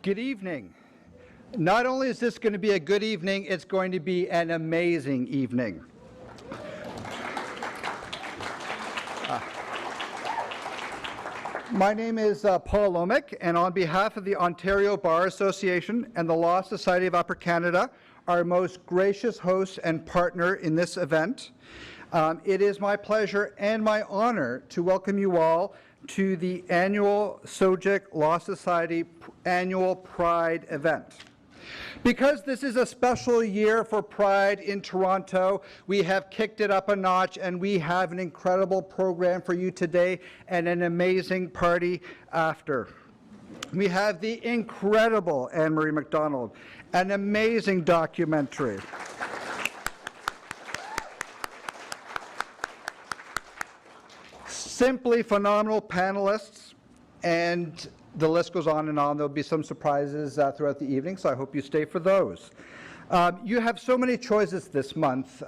Good evening. Not only is this going to be a good evening, it's going to be an amazing evening. My name is Paul Lomick, and on behalf of the Ontario Bar Association and the Law Society of Upper Canada, our most gracious host and partner in this event, it is my pleasure and my honor to welcome you all to the annual SOGIC Law Society annual Pride event. Because this is a special year for Pride in Toronto, we have kicked it up a notch, and we have an incredible program for you today and an amazing party after. We have the incredible Anne-Marie MacDonald, an amazing documentary. Simply phenomenal panelists, and the list goes on and on. There'll be some surprises throughout the evening, so I hope you stay for those. You have so many choices this month.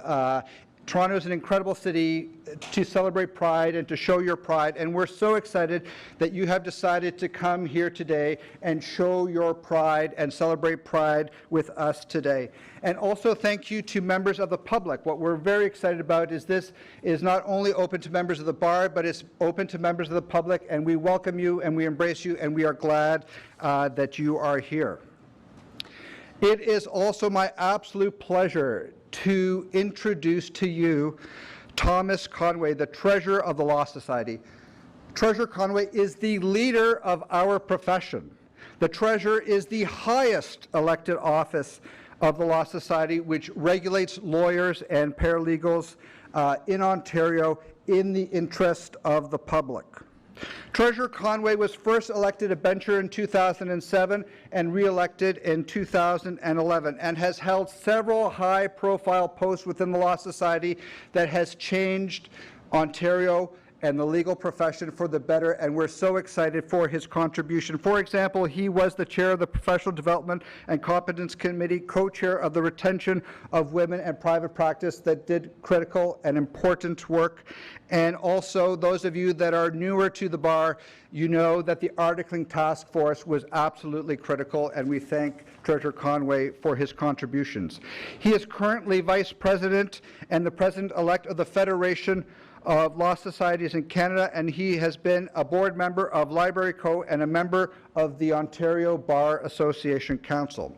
Toronto is an incredible city to celebrate Pride and to show your pride, and we're so excited that you have decided to come here today and show your pride and celebrate Pride with us today. And also thank you to members of the public. What we're very excited about is this is not only open to members of the bar, but it's open to members of the public, and we welcome you and we embrace you, and we are glad that you are here. It is also my absolute pleasure to introduce to you Thomas Conway, the Treasurer of the Law Society. Treasurer Conway is the leader of our profession. The Treasurer is the highest elected office of the Law Society, which regulates lawyers and paralegals in Ontario in the interest of the public. Treasurer Conway was first elected a bencher in 2007 and re-elected in 2011, and has held several high-profile posts within the Law Society that has changed Ontario and the legal profession for the better, and we're so excited for his contribution. For example, he was the chair of the Professional Development and Competence Committee, co-chair of the Retention of Women and Private Practice, that did critical and important work. And also, those of you that are newer to the bar, you know that the Articling Task Force was absolutely critical, and we thank Treasurer Conway for his contributions. He is currently Vice President and the President-elect of the Federation of Law Societies in Canada, and he has been a board member of Library Co. and a member of the Ontario Bar Association Council.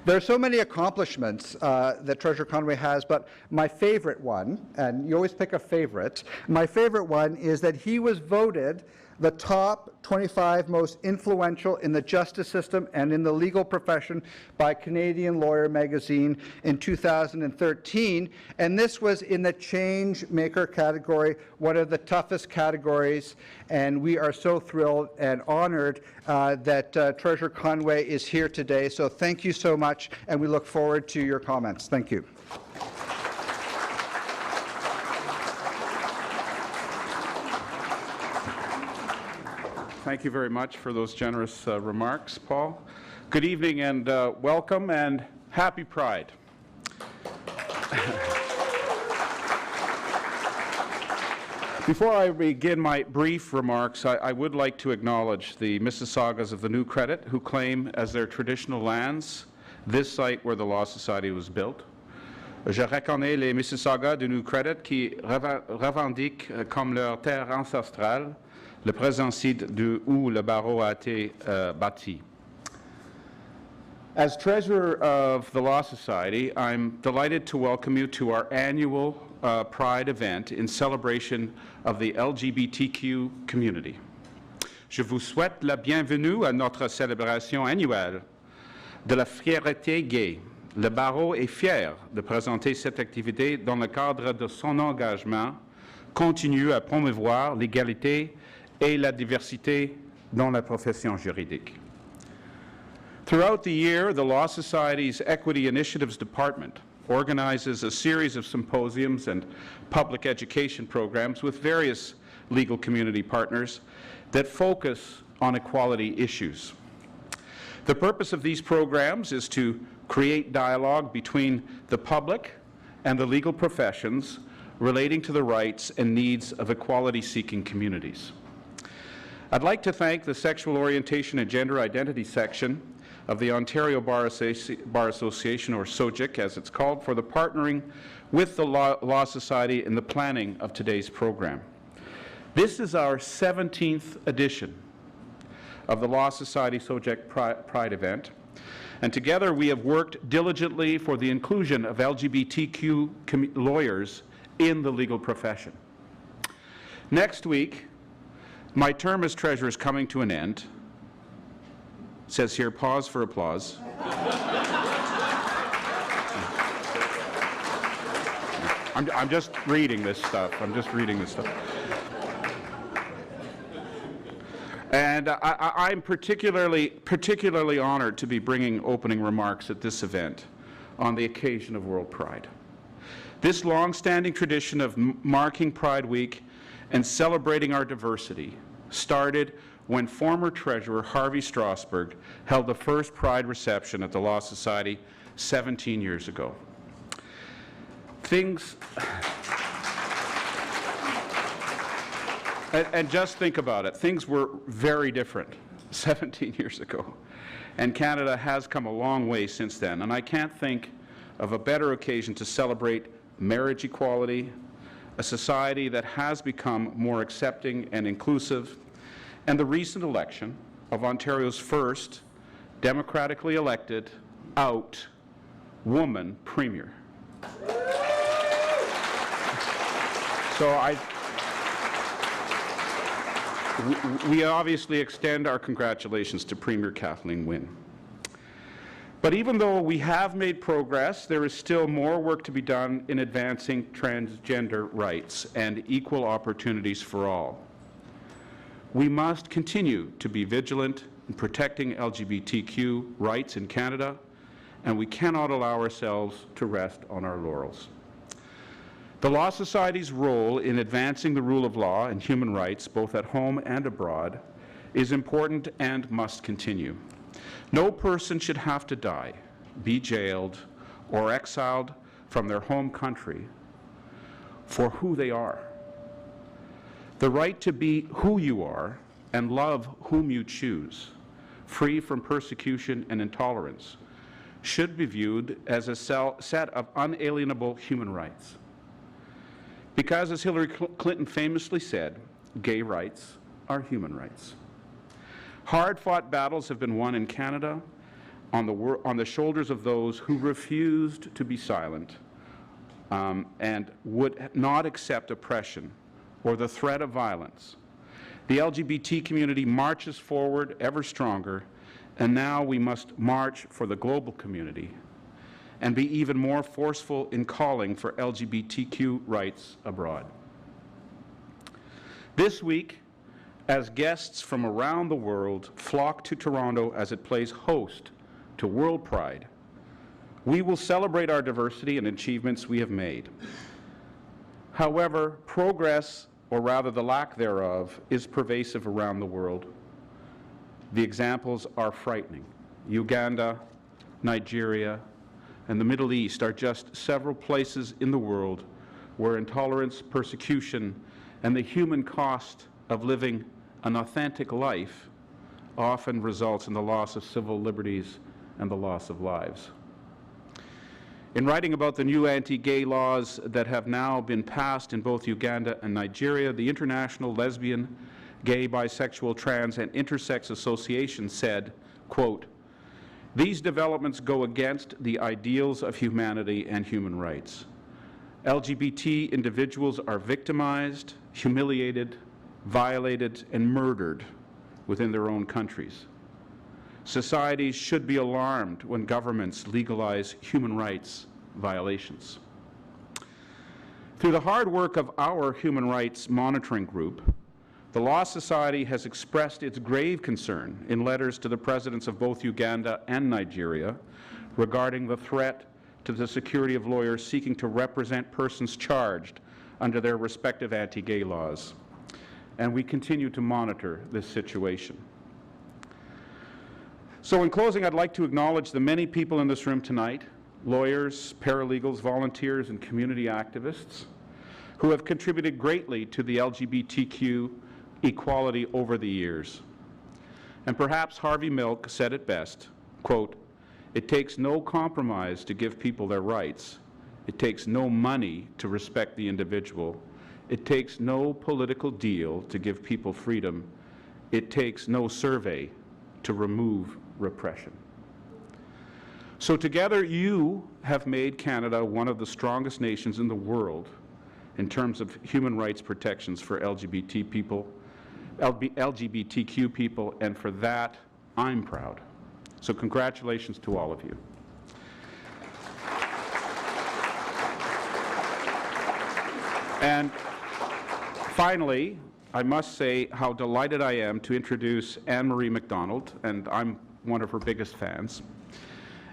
There are so many accomplishments that Treasurer Conway has, but my favorite one, and you always pick a favorite, my favorite one is that he was voted the top 25 most influential in the justice system and in the legal profession by Canadian Lawyer magazine in 2013, and this was in the change maker category, one of the toughest categories, and we are so thrilled and honored that Treasurer Conway is here today. So thank you so much, and we look forward to your comments. Thank you. Thank you very much for those generous remarks, Paul. Good evening and welcome and happy Pride. Before I begin my brief remarks, I would like to acknowledge the Mississaugas of the New Credit, who claim as their traditional lands this site where the Law Society was built. Je reconnais les Mississaugas du New Credit qui revendiquent comme leur terre ancestrale le présent site où le barreau a été bâti. As Treasurer of the Law Society, I'm delighted to welcome you to our annual Pride event in celebration of the LGBTQ community. Je vous souhaite la bienvenue à notre célébration annuelle de la fierté gay. Le barreau est fier de présenter cette activité dans le cadre de son engagement continu à promouvoir l'égalité et la diversité dans la profession juridique. Throughout the year, the Law Society's Equity Initiatives Department organizes a series of symposiums and public education programs with various legal community partners that focus on equality issues. The purpose of these programs is to create dialogue between the public and the legal professions relating to the rights and needs of equality-seeking communities. I'd like to thank the Sexual Orientation and Gender Identity section of the Ontario Bar Association, or SOGIC as it's called, for the partnering with the Law Society in the planning of today's program. This is our 17th edition of the Law Society SOGIC Pride event, and together we have worked diligently for the inclusion of LGBTQ lawyers in the legal profession. Next week, my term as treasurer is coming to an end. It says here, pause for applause. I'm just reading this stuff. And I'm particularly honored to be bringing opening remarks at this event on the occasion of World Pride. This long-standing tradition of marking Pride Week and celebrating our diversity started when former Treasurer Harvey Strasberg held the first Pride reception at the Law Society 17 years ago. And just think about it, things were very different 17 years ago, and Canada has come a long way since then, and I can't think of a better occasion to celebrate marriage equality, a society that has become more accepting and inclusive, and the recent election of Ontario's first democratically elected out woman premier. So we obviously extend our congratulations to Premier Kathleen Wynne. But even though we have made progress, there is still more work to be done in advancing transgender rights and equal opportunities for all. We must continue to be vigilant in protecting LGBTQ rights in Canada, and we cannot allow ourselves to rest on our laurels. The Law Society's role in advancing the rule of law and human rights, both at home and abroad, is important and must continue. No person should have to die, be jailed, or exiled from their home country for who they are. The right to be who you are and love whom you choose, free from persecution and intolerance, should be viewed as a set of unalienable human rights. Because, as Hillary Clinton famously said, gay rights are human rights. Hard-fought battles have been won in Canada on the shoulders of those who refused to be silent and would not accept oppression or the threat of violence. The LGBT community marches forward ever stronger, and now we must march for the global community and be even more forceful in calling for LGBTQ rights abroad. This week, as guests from around the world flock to Toronto as it plays host to World Pride, we will celebrate our diversity and achievements we have made. However, progress, or rather the lack thereof, is pervasive around the world. The examples are frightening. Uganda, Nigeria, and the Middle East are just several places in the world where intolerance, persecution, and the human cost of living an authentic life often results in the loss of civil liberties and the loss of lives. In writing about the new anti-gay laws that have now been passed in both Uganda and Nigeria, the International Lesbian, Gay, Bisexual, Trans, and Intersex Association said, quote, "These developments go against the ideals of humanity and human rights. LGBT individuals are victimized, humiliated, violated, and murdered within their own countries. Societies should be alarmed when governments legalize human rights violations." Through the hard work of our Human Rights Monitoring Group, the Law Society has expressed its grave concern in letters to the presidents of both Uganda and Nigeria regarding the threat to the security of lawyers seeking to represent persons charged under their respective anti-gay laws. And we continue to monitor this situation. So in closing, I'd like to acknowledge the many people in this room tonight, lawyers, paralegals, volunteers, and community activists, who have contributed greatly to the LGBTQ equality over the years. And perhaps Harvey Milk said it best, quote, "It takes no compromise to give people their rights. It takes no money to respect the individual. It takes no political deal to give people freedom. It takes no survey to remove repression." So together you have made Canada one of the strongest nations in the world in terms of human rights protections for LGBTQ people, and for that, I'm proud. So congratulations to all of you. And finally, I must say how delighted I am to introduce Anne-Marie MacDonald, and I'm one of her biggest fans.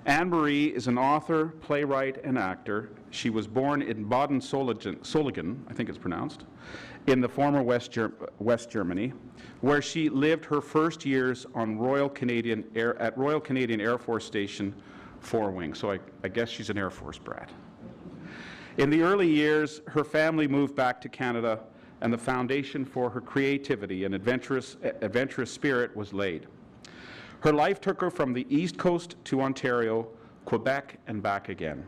Anne-Marie is an author, playwright, and actor. She was born in Baden-Soligen, I think it's pronounced, in the former West Germany, where she lived her first years on at Royal Canadian Air Force Station 4 Wing, so I guess she's an Air Force brat. In the early years, her family moved back to Canada, and the foundation for her creativity and adventurous spirit was laid. Her life took her from the East Coast to Ontario, Quebec, and back again.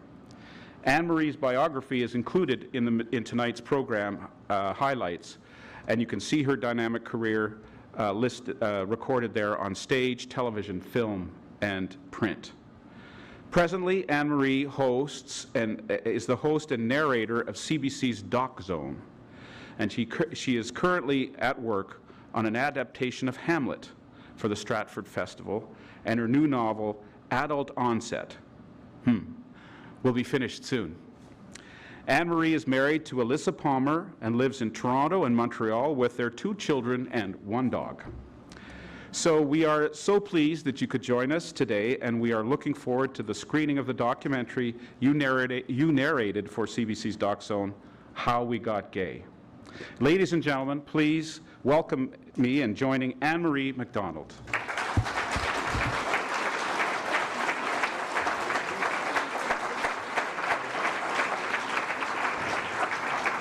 Anne-Marie's biography is included in tonight's program highlights, and you can see her dynamic career recorded there on stage, television, film, and print. Presently, Anne-Marie is the host and narrator of CBC's Doc Zone, and she is currently at work on an adaptation of Hamlet for the Stratford Festival, and her new novel, Adult Onset, will be finished soon. Anne-Marie is married to Alyssa Palmer and lives in Toronto and Montreal with their 2 children and 1 dog. So we are so pleased that you could join us today, and we are looking forward to the screening of the documentary you narrated for CBC's Doc Zone, How We Got Gay. Ladies and gentlemen, please welcome me in joining Anne-Marie MacDonald.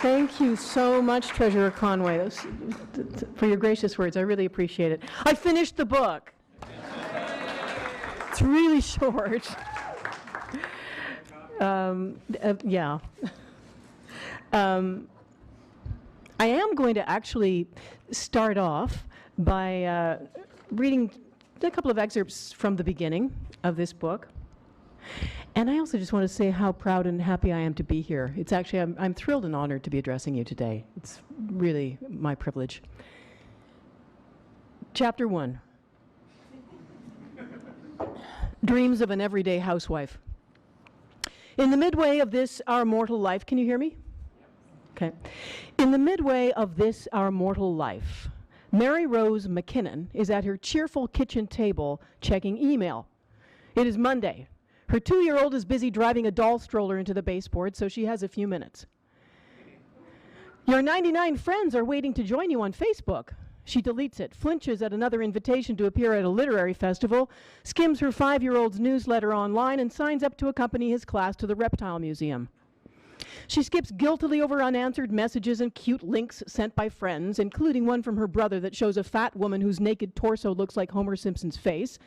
Thank you so much, Treasurer Conway, for your gracious words. I really appreciate it. I finished the book. It's really short. Yeah. I am going to actually start off by reading a couple of excerpts from the beginning of this book. And I also just want to say how proud and happy I am to be here. It's actually, I'm thrilled and honored to be addressing you today. It's really my privilege. Chapter 1. Dreams of an Everyday Housewife. In the midway of this, our mortal life, can you hear me? Okay. In the midway of this, our mortal life, Mary Rose McKinnon is at her cheerful kitchen table checking email. It is Monday. Her 2-year-old is busy driving a doll stroller into the baseboard, so she has a few minutes. Your 99 friends are waiting to join you on Facebook. She deletes it, flinches at another invitation to appear at a literary festival, skims her 5-year-old's newsletter online, and signs up to accompany his class to the Reptile Museum. She skips guiltily over unanswered messages and cute links sent by friends, including one from her brother that shows a fat woman whose naked torso looks like Homer Simpson's face,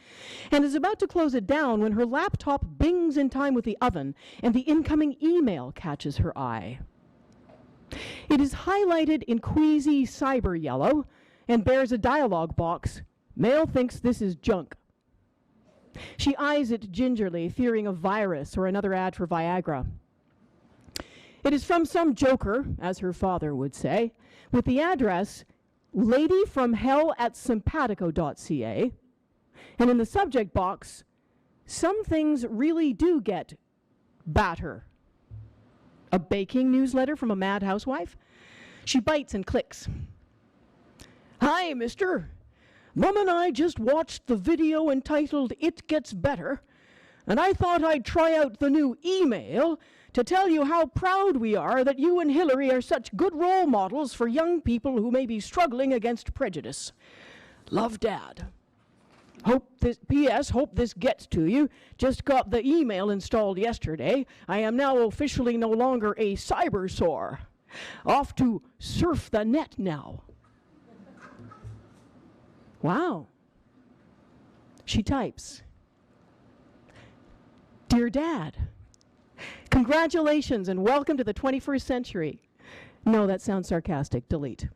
and is about to close it down when her laptop bings in time with the oven and the incoming email catches her eye. It is highlighted in queasy cyber yellow and bears a dialog box. Mail thinks this is junk. She eyes it gingerly, fearing a virus or another ad for Viagra. It is from some joker, as her father would say, with the address ladyfromhell@simpatico.ca, and in the subject box, some things really do get batter. A baking newsletter from a mad housewife? She bites and clicks. Hi, mister. Mom and I just watched the video entitled It Gets Better, and I thought I'd try out the new email to tell you how proud we are that you and Hillary are such good role models for young people who may be struggling against prejudice. Love, Dad. P.S. Hope this gets to you. Just got the email installed yesterday. I am now officially no longer a cyber sore. Off to surf the net now. Wow. She types, "Dear Dad, congratulations and welcome to the 21st century." No, that sounds sarcastic. Delete.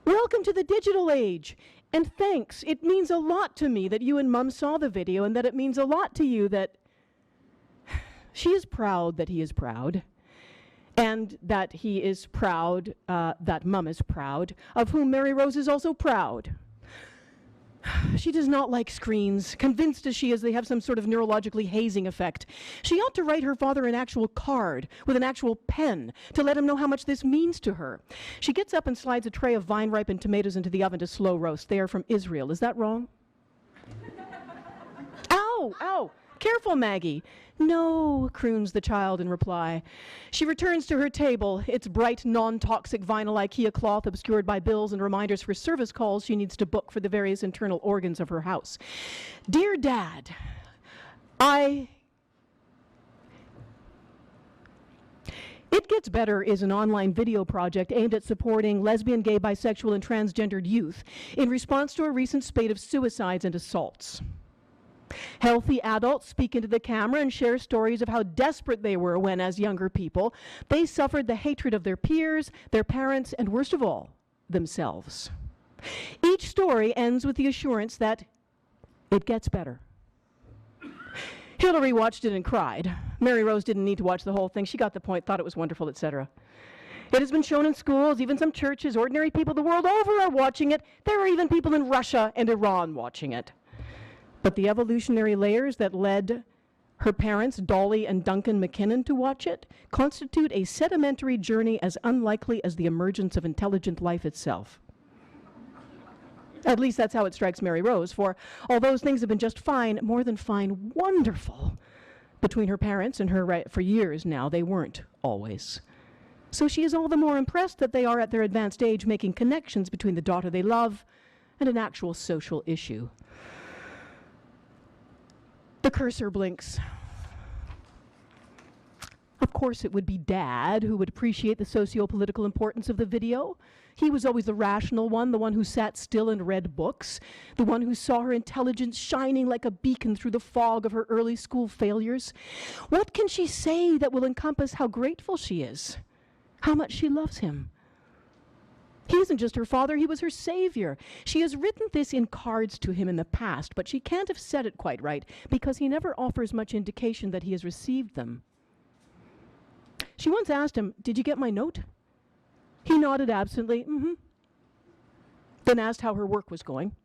"Welcome to the digital age. And thanks. It means a lot to me that you and Mum saw the video, and that it means a lot to you that..." She is proud that he is proud, and that he is proud, that Mum is proud, of whom Mary Rose is also proud. She does not like screens, convinced as she is they have some sort of neurologically hazing effect. She ought to write her father an actual card with an actual pen to let him know how much this means to her. She gets up and slides a tray of vine-ripened tomatoes into the oven to slow roast. They are from Israel. Is that wrong? Ow, ow. Careful, Maggie. "No," croons the child in reply. She returns to her table, its bright, non-toxic vinyl IKEA cloth obscured by bills and reminders for service calls she needs to book for the various internal organs of her house. "Dear Dad, It Gets Better is an online video project aimed at supporting lesbian, gay, bisexual, and transgendered youth in response to a recent spate of suicides and assaults. Healthy adults speak into the camera and share stories of how desperate they were when, as younger people, they suffered the hatred of their peers, their parents, and worst of all, themselves. Each story ends with the assurance that it gets better." Hillary watched it and cried. Mary Rose didn't need to watch the whole thing. She got the point, thought it was wonderful, etc. "It has been shown in schools, even some churches. Ordinary people the world over are watching it. There are even people in Russia and Iran watching it. But the evolutionary layers that led her parents, Dolly and Duncan McKinnon, to watch it constitute a sedimentary journey as unlikely as the emergence of intelligent life itself." At least that's how it strikes Mary Rose, for although things have been just fine, more than fine, wonderful, between her parents and her for years now, they weren't always. So she is all the more impressed that they are at their advanced age making connections between the daughter they love and an actual social issue. The cursor blinks. Of course, it would be Dad who would appreciate the socio-political importance of the video. He was always the rational one, the one who sat still and read books, the one who saw her intelligence shining like a beacon through the fog of her early school failures. What can she say that will encompass how grateful she is, how much she loves him? He isn't just her father, he was her savior. She has written this in cards to him in the past, but she can't have said it quite right because he never offers much indication that he has received them. She once asked him, "Did you get my note?" He nodded absently, then asked how her work was going.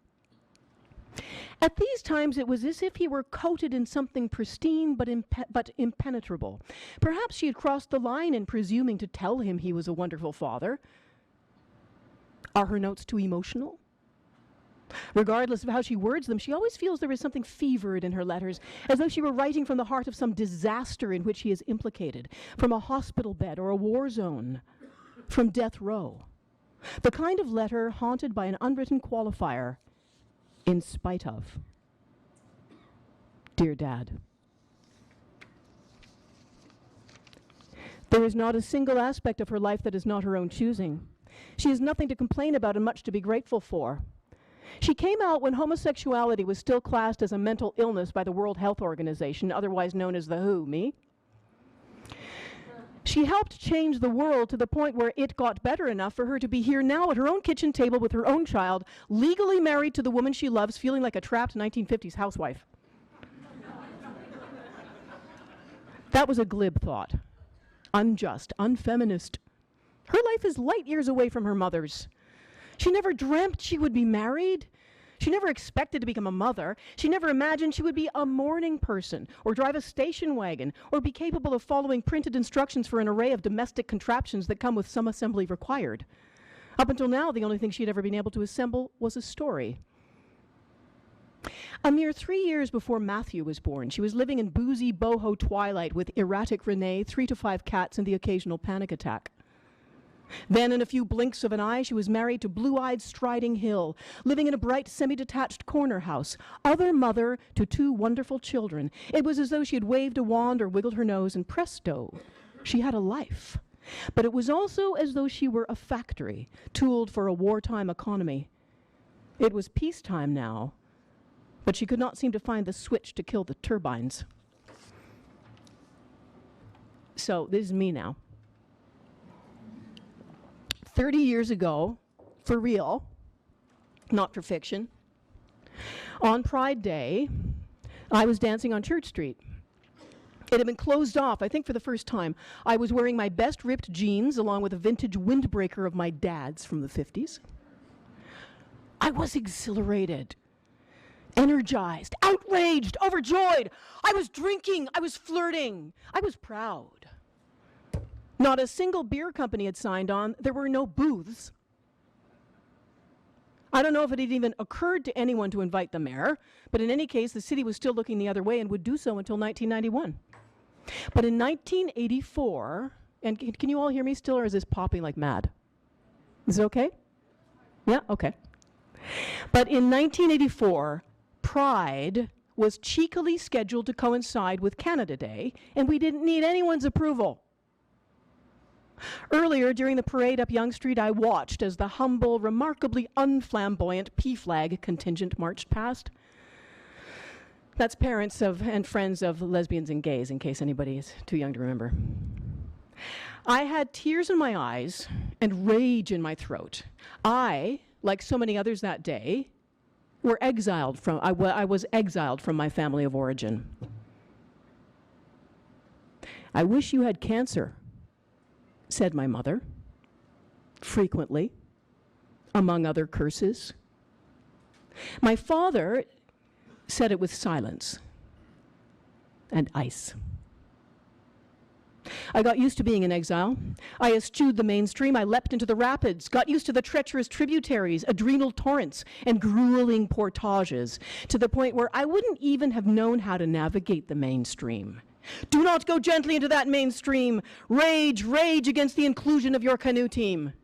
At these times, it was as if he were coated in something pristine but impenetrable. Perhaps she had crossed the line in presuming to tell him he was a wonderful father. Are her notes too emotional? Regardless of how she words them, she always feels there is something fevered in her letters, as though she were writing from the heart of some disaster in which he is implicated, from a hospital bed or a war zone, from death row. The kind of letter haunted by an unwritten qualifier, "in spite of." Dear Dad. There is not a single aspect of her life that is not her own choosing. She has nothing to complain about and much to be grateful for. She came out when homosexuality was still classed as a mental illness by the World Health Organization, otherwise known as the WHO, me. She helped change the world to the point where it got better enough for her to be here now at her own kitchen table with her own child, legally married to the woman she loves, feeling like a trapped 1950s housewife. That was a glib thought. Unjust, unfeminist. Her life is light years away from her mother's. She never dreamt she would be married. She never expected to become a mother. She never imagined she would be a morning person, or drive a station wagon, or be capable of following printed instructions for an array of domestic contraptions that come with some assembly required. Up until now, the only thing she'd ever been able to assemble was a story. A mere 3 years before Matthew was born, she was living in boozy boho twilight with erratic Renee, 3 to 5 cats, and the occasional panic attack. Then, in a few blinks of an eye, she was married to blue-eyed Striding Hill, living in a bright, semi-detached corner house, other mother to 2 wonderful children. It was as though she had waved a wand or wiggled her nose, and presto, she had a life. But it was also as though she were a factory, tooled for a wartime economy. It was peacetime now, but she could not seem to find the switch to kill the turbines. So this is me now. 30 years ago, for real, not for fiction, on Pride Day, I was dancing on Church Street. It had been closed off, I think for the first time. I was wearing my best ripped jeans along with a vintage windbreaker of my dad's from the 50s. I was exhilarated, energized, outraged, overjoyed. I was drinking, I was flirting, I was proud. Not a single beer company had signed on. There were no booths. I don't know if it had even occurred to anyone to invite the mayor, but in any case, the city was still looking the other way and would do so until 1991. But in 1984, and can you all hear me still, or is this popping like mad? Is it okay? Yeah, okay. But in 1984, Pride was cheekily scheduled to coincide with Canada Day, and we didn't need anyone's approval. Earlier, during the parade up Yonge Street, I watched as the humble, remarkably unflamboyant P-flag contingent marched past. That's parents of and friends of lesbians and gays, in case anybody is too young to remember. I had tears in my eyes and rage in my throat. I, like so many others that day, I was exiled from my family of origin. I wish you had cancer, said my mother, frequently, among other curses. My father said it with silence and ice. I got used to being in exile. I eschewed the mainstream. I leapt into the rapids, got used to the treacherous tributaries, adrenal torrents, and grueling portages, to the point where I wouldn't even have known how to navigate the mainstream. Do not go gently into that mainstream. Rage, rage against the inclusion of your canoe team.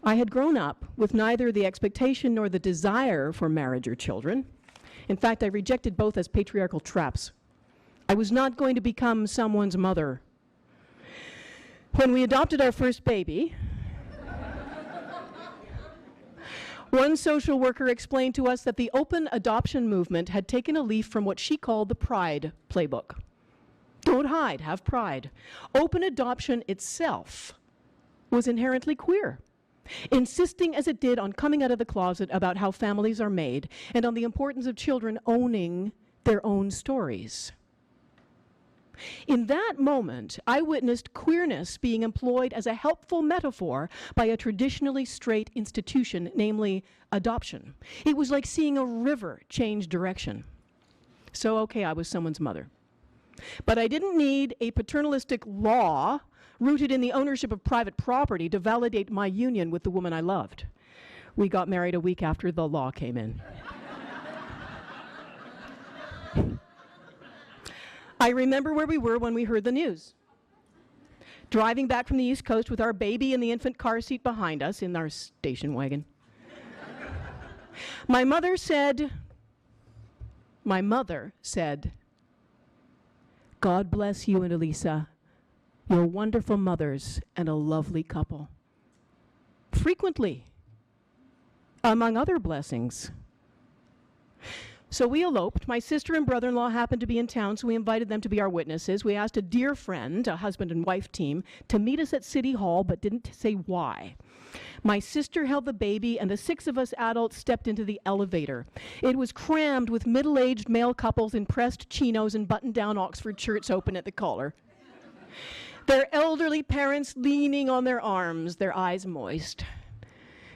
I had grown up with neither the expectation nor the desire for marriage or children. In fact, I rejected both as patriarchal traps. I was not going to become someone's mother. When we adopted our first baby, one social worker explained to us that the open adoption movement had taken a leaf from what she called the Pride playbook. Don't hide, have pride. Open adoption itself was inherently queer, insisting as it did on coming out of the closet about how families are made and on the importance of children owning their own stories. In that moment, I witnessed queerness being employed as a helpful metaphor by a traditionally straight institution, namely adoption. It was like seeing a river change direction. So, okay, I was someone's mother. But I didn't need a paternalistic law rooted in the ownership of private property to validate my union with the woman I loved. We got married a week after the law came in. I remember where we were when we heard the news. Driving back from the East Coast with our baby in the infant car seat behind us in our station wagon. My mother said, God bless you and Elisa. You're wonderful mothers and a lovely couple. Frequently, among other blessings. So we eloped. My sister and brother-in-law happened to be in town, so we invited them to be our witnesses. We asked a dear friend, a husband and wife team, to meet us at City Hall, but didn't say why. My sister held the baby, and the 6 of us adults stepped into the elevator. It was crammed with middle-aged male couples in pressed chinos and button-down Oxford shirts open at the collar. Their elderly parents leaning on their arms, their eyes moist.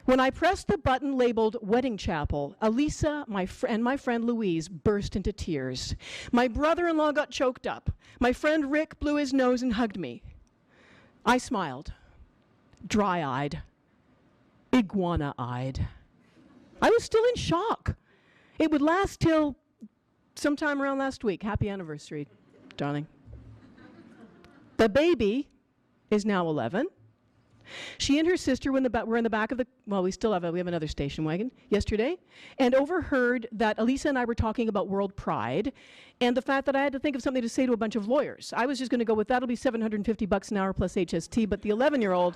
When I pressed the button labeled Wedding Chapel, Elisa and my friend Louise burst into tears. My brother-in-law got choked up. My friend Rick blew his nose and hugged me. I smiled, dry-eyed, iguana-eyed. I was still in shock. It would last till sometime around last week. Happy anniversary, darling. The baby is now 11. She and her sister were in the back of the, well, we have another station wagon yesterday, and overheard that Elisa and I were talking about World Pride and the fact that I had to think of something to say to a bunch of lawyers. I was just going to go with that'll be $750 an hour plus HST, but the 11-year-old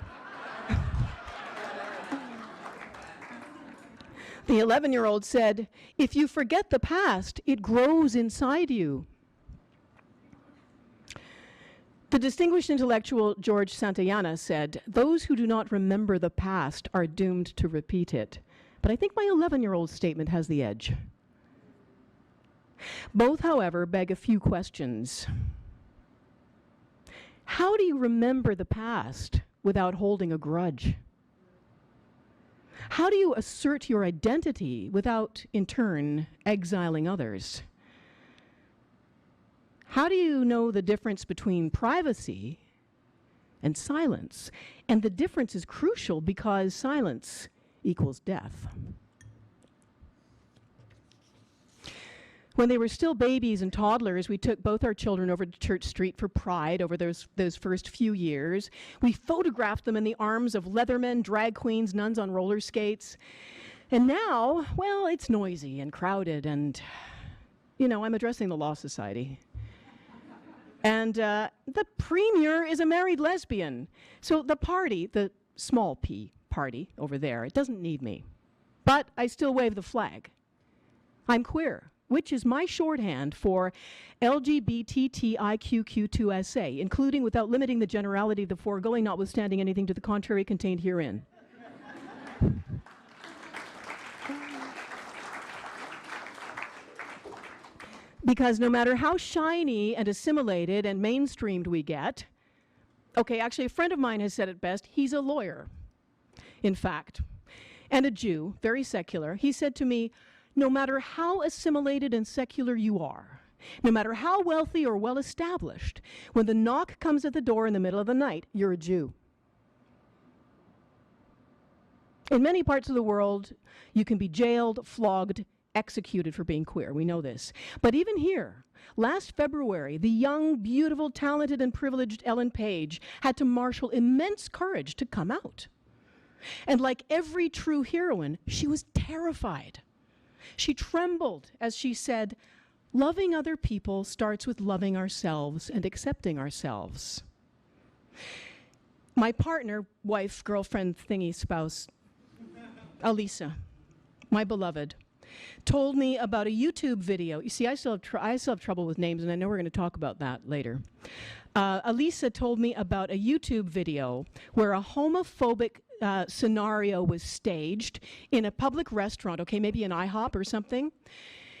The 11-year-old said, "If you forget the past, it grows inside you." The distinguished intellectual George Santayana said, "Those who do not remember the past are doomed to repeat it." But I think my 11-year-old statement has the edge. Both, however, beg a few questions. How do you remember the past without holding a grudge? How do you assert your identity without, in turn, exiling others? How do you know the difference between privacy and silence? And the difference is crucial because silence equals death. When they were still babies and toddlers, we took both our children over to Church Street for Pride over those first few years. We photographed them in the arms of leathermen, drag queens, nuns on roller skates. And now, well, it's noisy and crowded, and, you know, I'm addressing the Law Society. And the premier is a married lesbian. So the party, the small p party over there, it doesn't need me. But I still wave the flag. I'm queer, which is my shorthand for LGBTTIQQ2SA, including without limiting the generality of the foregoing, notwithstanding anything to the contrary contained herein. Because no matter how shiny and assimilated and mainstreamed we get, okay, actually a friend of mine has said it best, he's a lawyer, in fact, and a Jew, very secular. He said to me, no matter how assimilated and secular you are, no matter how wealthy or well-established, when the knock comes at the door in the middle of the night, you're a Jew. In many parts of the world, you can be jailed, flogged, executed for being queer. We know this. But even here, last February, the young, beautiful, talented, and privileged Ellen Page had to marshal immense courage to come out. And like every true heroine, she was terrified. She trembled as she said, "Loving other people starts with loving ourselves and accepting ourselves." My partner, wife, girlfriend, thingy, spouse, Alisa, my beloved, told me about a YouTube video. You see, I still have trouble with names, and I know we're going to talk about that later. Alisa told me about a YouTube video where a homophobic scenario was staged in a public restaurant, okay, maybe an IHOP or something,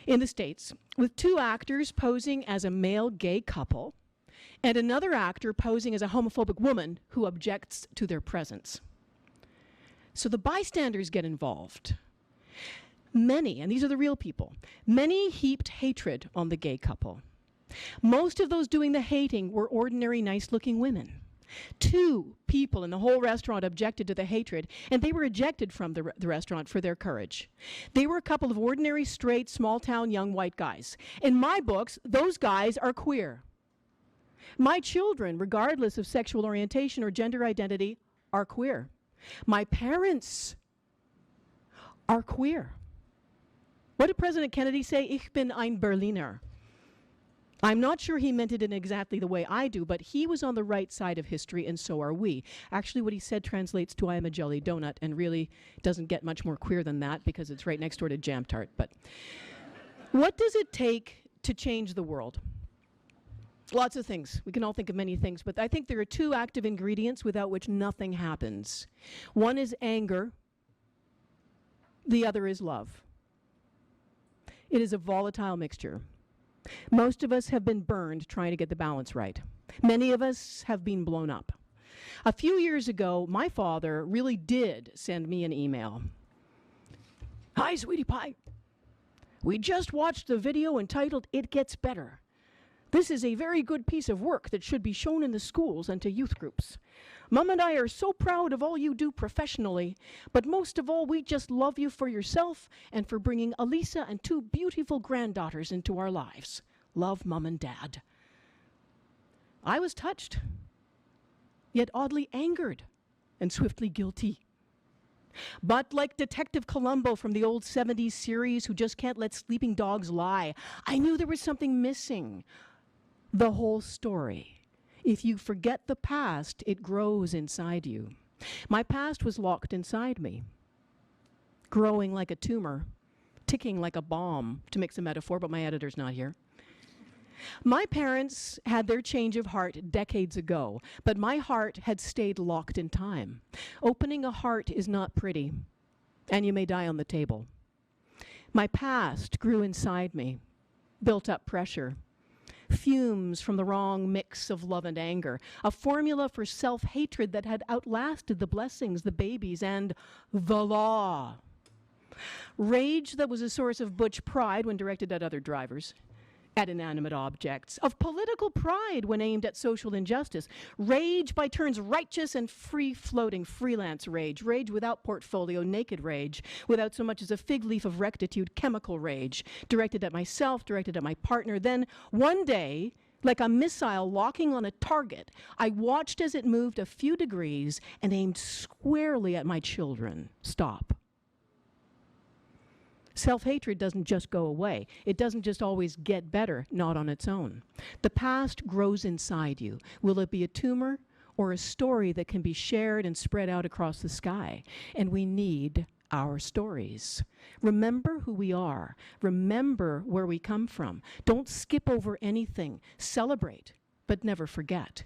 in the States, with two actors posing as a male gay couple and another actor posing as a homophobic woman who objects to their presence. So the bystanders get involved. Many, and these are the real people, many heaped hatred on the gay couple. Most of those doing the hating were ordinary, nice-looking women. Two people in the whole restaurant objected to the hatred, and they were ejected from the restaurant for their courage. They were a couple of ordinary, straight, small-town young white guys. In my books, those guys are queer. My children, regardless of sexual orientation or gender identity, are queer. My parents are queer. What did President Kennedy say? Ich bin ein Berliner. I'm not sure he meant it in exactly the way I do, but he was on the right side of history, and so are we. Actually, what he said translates to I am a jelly donut, and really doesn't get much more queer than that because it's right next door to jam tart. But what does it take to change the world? Lots of things. We can all think of many things, but I think there are two active ingredients without which nothing happens. One is anger. The other is love. It is a volatile mixture. Most of us have been burned trying to get the balance right. Many of us have been blown up. A few years ago, my father really did send me an email. "Hi, sweetie pie. We just watched the video entitled, 'It Gets Better.' This is a very good piece of work that should be shown in the schools and to youth groups. Mom and I are so proud of all you do professionally, but most of all, we just love you for yourself and for bringing Alisa and two beautiful granddaughters into our lives. Love, Mom and Dad." I was touched, yet oddly angered and swiftly guilty. But like Detective Columbo from the old 70s series who just can't let sleeping dogs lie, I knew there was something missing. The whole story. If you forget the past, it grows inside you. My past was locked inside me. growing like a tumor, ticking like a bomb, to mix a metaphor, but my editor's not here. My parents had their change of heart decades ago, but my heart had stayed locked in time. Opening a heart is not pretty, and you may die on the table. My past grew inside me, built up pressure, fumes from the wrong mix of love and anger, a formula for self-hatred that had outlasted the blessings, the babies, and the law. Rage that was a source of butch pride when directed at other drivers, at inanimate objects, of political pride when aimed at social injustice, rage by turns righteous and free-floating freelance rage, rage without portfolio, naked rage, without so much as a fig leaf of rectitude, chemical rage, directed at myself, directed at my partner. Then, one day, like a missile locking on a target, I watched as it moved a few degrees and aimed squarely at my children. Stop. Self-hatred doesn't just go away. It doesn't just always get better, not on its own. The past grows inside you. Will it be a tumor or a story that can be shared and spread out across the sky? And we need our stories. Remember who we are. Remember where we come from. Don't skip over anything. Celebrate, but never forget.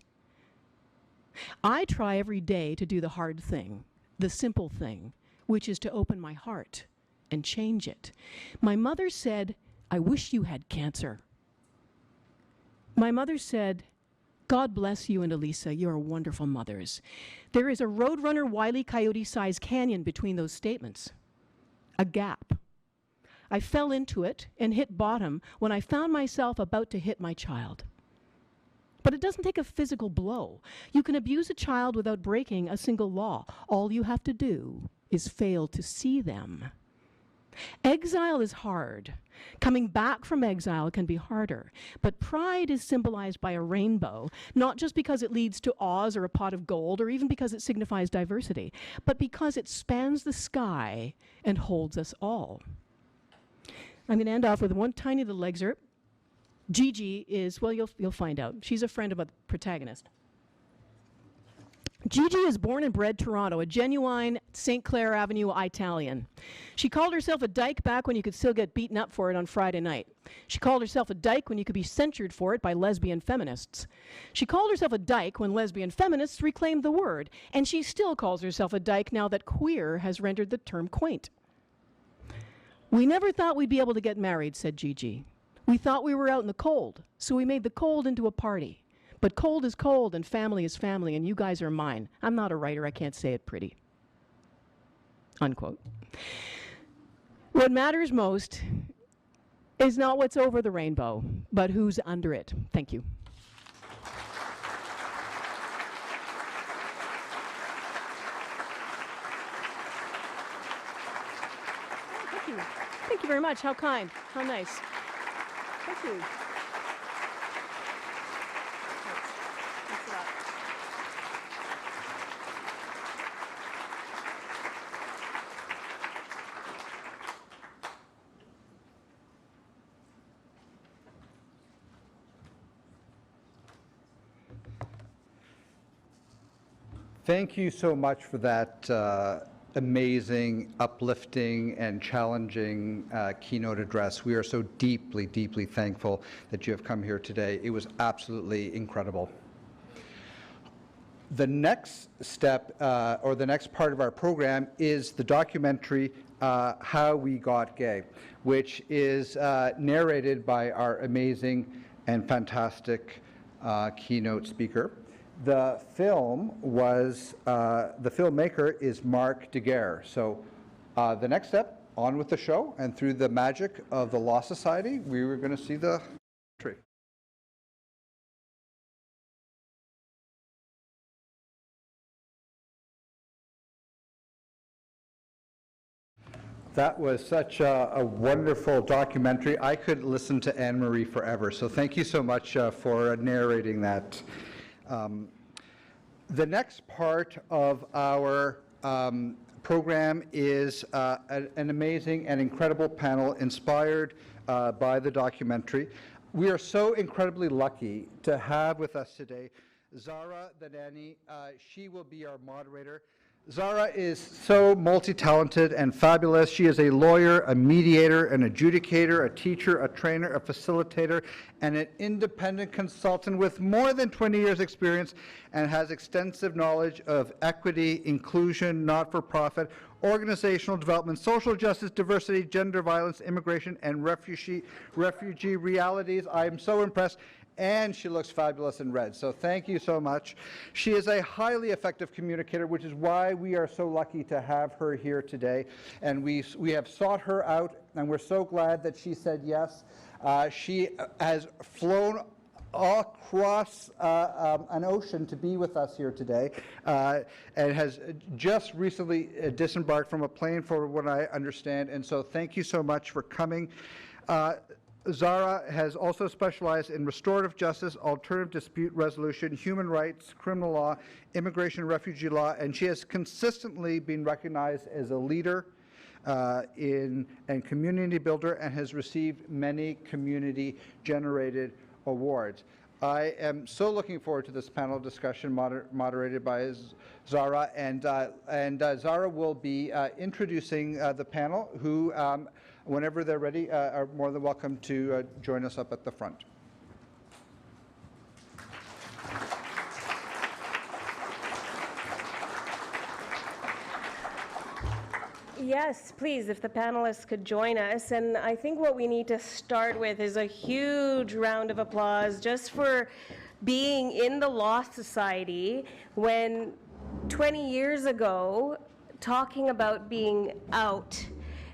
I try every day to do the hard thing, the simple thing, which is to open my heart and change it. My mother said, "I wish you had cancer." My mother said, "God bless you and Elisa, you're wonderful mothers." There is a Roadrunner Wile E. Coyote-sized canyon between those statements, a gap. I fell into it and hit bottom when I found myself about to hit my child. But it doesn't take a physical blow. You can abuse a child without breaking a single law. All you have to do is fail to see them. Exile is hard. Coming back from exile can be harder. But pride is symbolized by a rainbow, not just because it leads to Oz or a pot of gold, or even because it signifies diversity, but because it spans the sky and holds us all. I'm going to end off with one tiny little excerpt. Gigi is, well, you'll find out. She's a friend of a protagonist. Gigi is born and bred Toronto, a genuine St. Clair Avenue Italian. She called herself a dyke back when you could still get beaten up for it on Friday night. She called herself a dyke when you could be censured for it by lesbian feminists. She called herself a dyke when lesbian feminists reclaimed the word, and she still calls herself a dyke now that queer has rendered the term quaint. "We never thought we'd be able to get married," said Gigi. "We thought we were out in the cold, so we made the cold into a party. But cold is cold and family is family, and you guys are mine. I'm not a writer, I can't say it pretty." Unquote. What matters most is not what's over the rainbow, but who's under it. Thank you. Thank you. Thank you very much. How kind. How nice. Thank you. Thank you so much for that amazing, uplifting, and challenging keynote address. We are so deeply, deeply thankful that you have come here today. It was absolutely incredible. The next step, or the next part of our program, is the documentary, How We Got Gay, which is narrated by our amazing and fantastic keynote speaker. The film was, the filmmaker is Mark Daguerre. So the next step, on with the show, and through the magic of the Law Society, we were going to see the tree. That was such a wonderful documentary. I could listen to Anne-Marie forever, so thank you so much for narrating that. The next part of our program is an amazing and incredible panel inspired by the documentary. We are so incredibly lucky to have with us today Zara Danani. She will be our moderator. Zara is so multi-talented and fabulous. She is a lawyer, a mediator, an adjudicator, a teacher, a trainer, a facilitator, and an independent consultant with more than 20 years experience and has extensive knowledge of equity, inclusion, not-for-profit, organizational development, social justice, diversity, gender violence, immigration, and refugee realities. I am so impressed. And she looks fabulous in red. So thank you so much. She is a highly effective communicator, which is why we are so lucky to have her here today. And we have sought her out, and we're so glad that she said yes. She has flown all across an ocean to be with us here today, and has just recently disembarked from a plane, for what I understand. And so thank you so much for coming. Zara has also specialized in restorative justice, alternative dispute resolution, human rights, criminal law, immigration and refugee law, and she has consistently been recognized as a leader and community builder, and has received many community-generated awards. I am so looking forward to this panel discussion moderated by Zara, and Zara will be introducing the panel, who, whenever they're ready, are more than welcome to join us up at the front. Yes, please, if the panelists could join us. And I think what we need to start with is a huge round of applause just for being in the Law Society when 20 years ago, talking about being out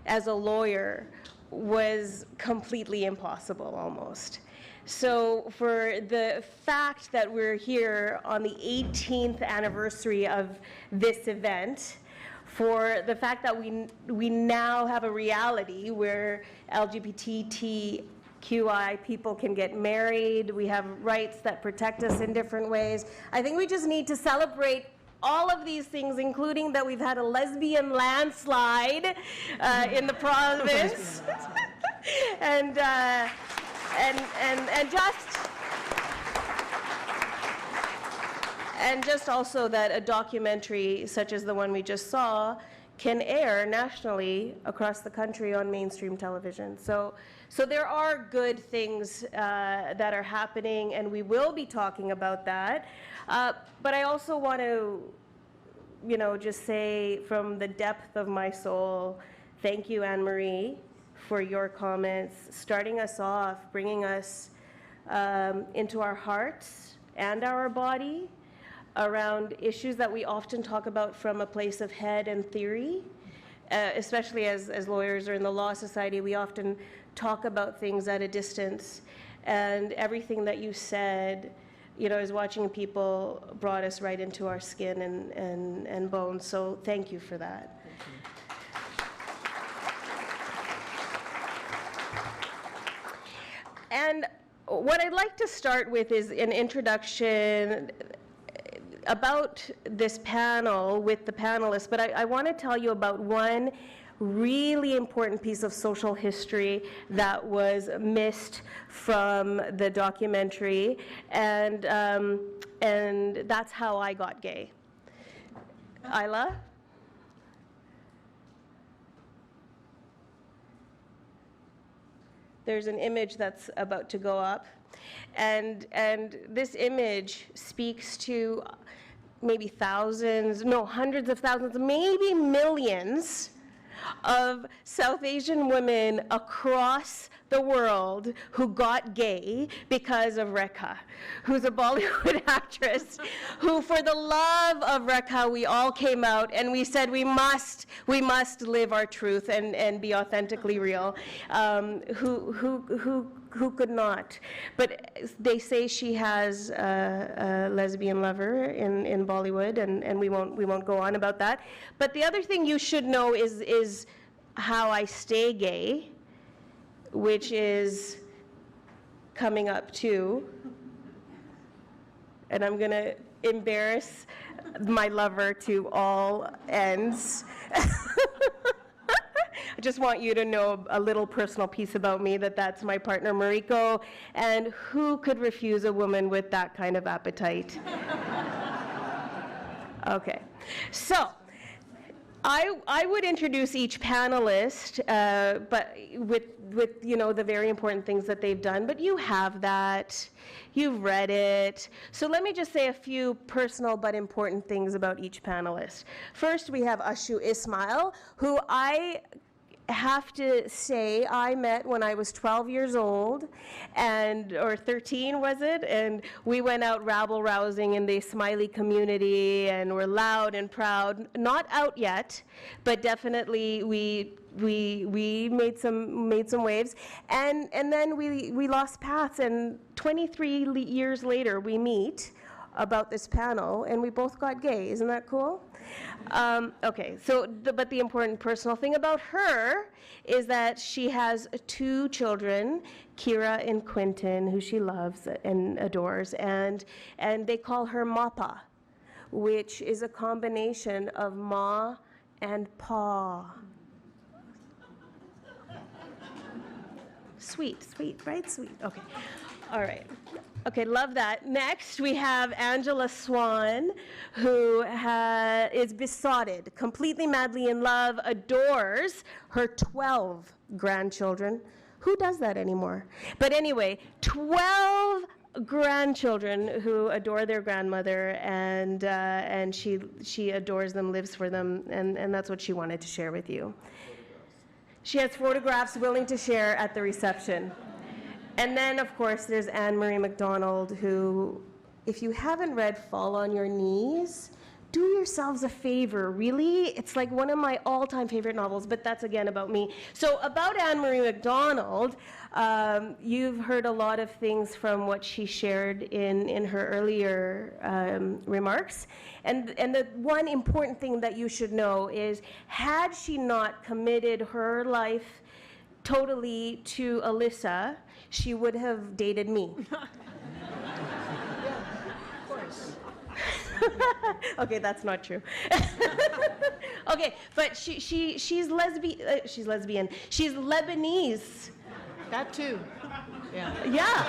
as a lawyer was completely impossible almost. So for the fact that we're here on the 18th anniversary of this event, for the fact that we now have a reality where LGBTQI people can get married, we have rights that protect us in different ways. I think we just need to celebrate all of these things, including that we've had a lesbian landslide in the province, and just also that a documentary such as the one we just saw can air nationally across the country on mainstream television. So there are good things that are happening, and we will be talking about that. But I also want to, just say from the depth of my soul, thank you, Anne-Marie, for your comments, starting us off, bringing us into our hearts and our body around issues that we often talk about from a place of head and theory. Especially as lawyers or in the Law Society, we often talk about things at a distance. And everything that you said, as watching people, brought us right into our skin and bones. So thank you for that. And what I'd like to start with is an introduction about this panel with the panelists, but I want to tell you about one really important piece of social history that was missed from the documentary, and that's how I got gay. Isla? There's an image that's about to go up, and this image speaks to maybe thousands, no, hundreds of thousands, maybe millions of South Asian women across the world who got gay because of Rekha, who's a Bollywood actress, who for the love of Rekha, we all came out and we said we must live our truth and be authentically real. Who could not? But they say she has a lesbian lover in Bollywood, and we won't go on about that. But the other thing you should know is how I stay gay, which is coming up too. And I'm gonna embarrass my lover to all ends. I just want you to know a little personal piece about me, that's my partner Mariko, and who could refuse a woman with that kind of appetite? Okay, so I would introduce each panelist, but with the very important things that they've done. But you have that, you've read it. So let me just say a few personal but important things about each panelist. First, we have Ashu Ismail, who I have to say I met when I was 12 years old, or 13 was it, and we went out rabble-rousing in the Smiley community and were loud and proud. Not out yet, but definitely we made some waves, and then we lost paths, and 23 years later we meet about this panel, and we both got gay. Isn't that cool? Okay, but the important personal thing about her is that she has 2 children, Kira and Quentin, who she loves and adores, and they call her Mappa, which is a combination of Ma and Pa. Sweet, right? Sweet. Okay. All right. Okay, love that. Next, we have Angela Swan, who is besotted, completely madly in love, adores her 12 grandchildren. Who does that anymore? But anyway, 12 grandchildren who adore their grandmother, and she adores them, lives for them, and that's what she wanted to share with you. She has photographs willing to share at the reception. And then, of course, there's Anne-Marie MacDonald, who, if you haven't read Fall on Your Knees, do yourselves a favor, really. It's like one of my all-time favorite novels, but that's, again, about me. So about Anne-Marie MacDonald, you've heard a lot of things from what she shared in her earlier remarks. And the one important thing that you should know is, had she not committed her life totally to Alyssa, she would have dated me. Yeah, of course. Okay, that's not true. Okay, but she's lesbian. She's lesbian. She's Lebanese. That too. Yeah. Yeah.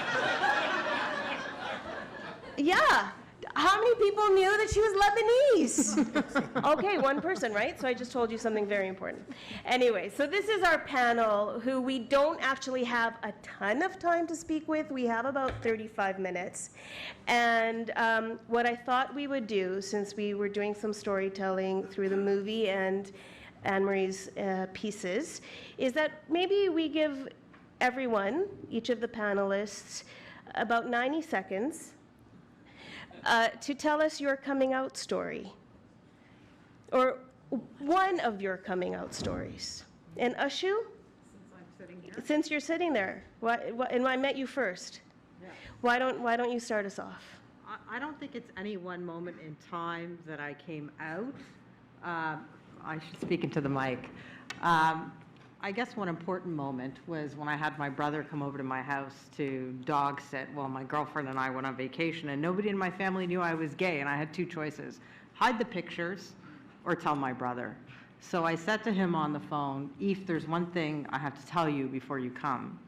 Yeah. How many people knew that she was Lebanese? Okay, one person, right? So I just told you something very important. Anyway, so this is our panel, who we don't actually have a ton of time to speak with. We have about 35 minutes. And what I thought we would do, since we were doing some storytelling through the movie and Anne-Marie's pieces, is that maybe we give everyone, each of the panelists, about 90 seconds to tell us your coming out story, or one of your coming out stories. And Ashu? Since I'm sitting here. Since you're sitting there, and I met you first, Yeah. why don't you start us off? I don't think it's any one moment in time that I came out. I should speak into the mic. I guess one important moment was when I had my brother come over to my house to dog sit while my girlfriend and I went on vacation, and nobody in my family knew I was gay, and I had 2 choices: hide the pictures or tell my brother. So I said to him on the phone, "Eve, there's one thing I have to tell you before you come."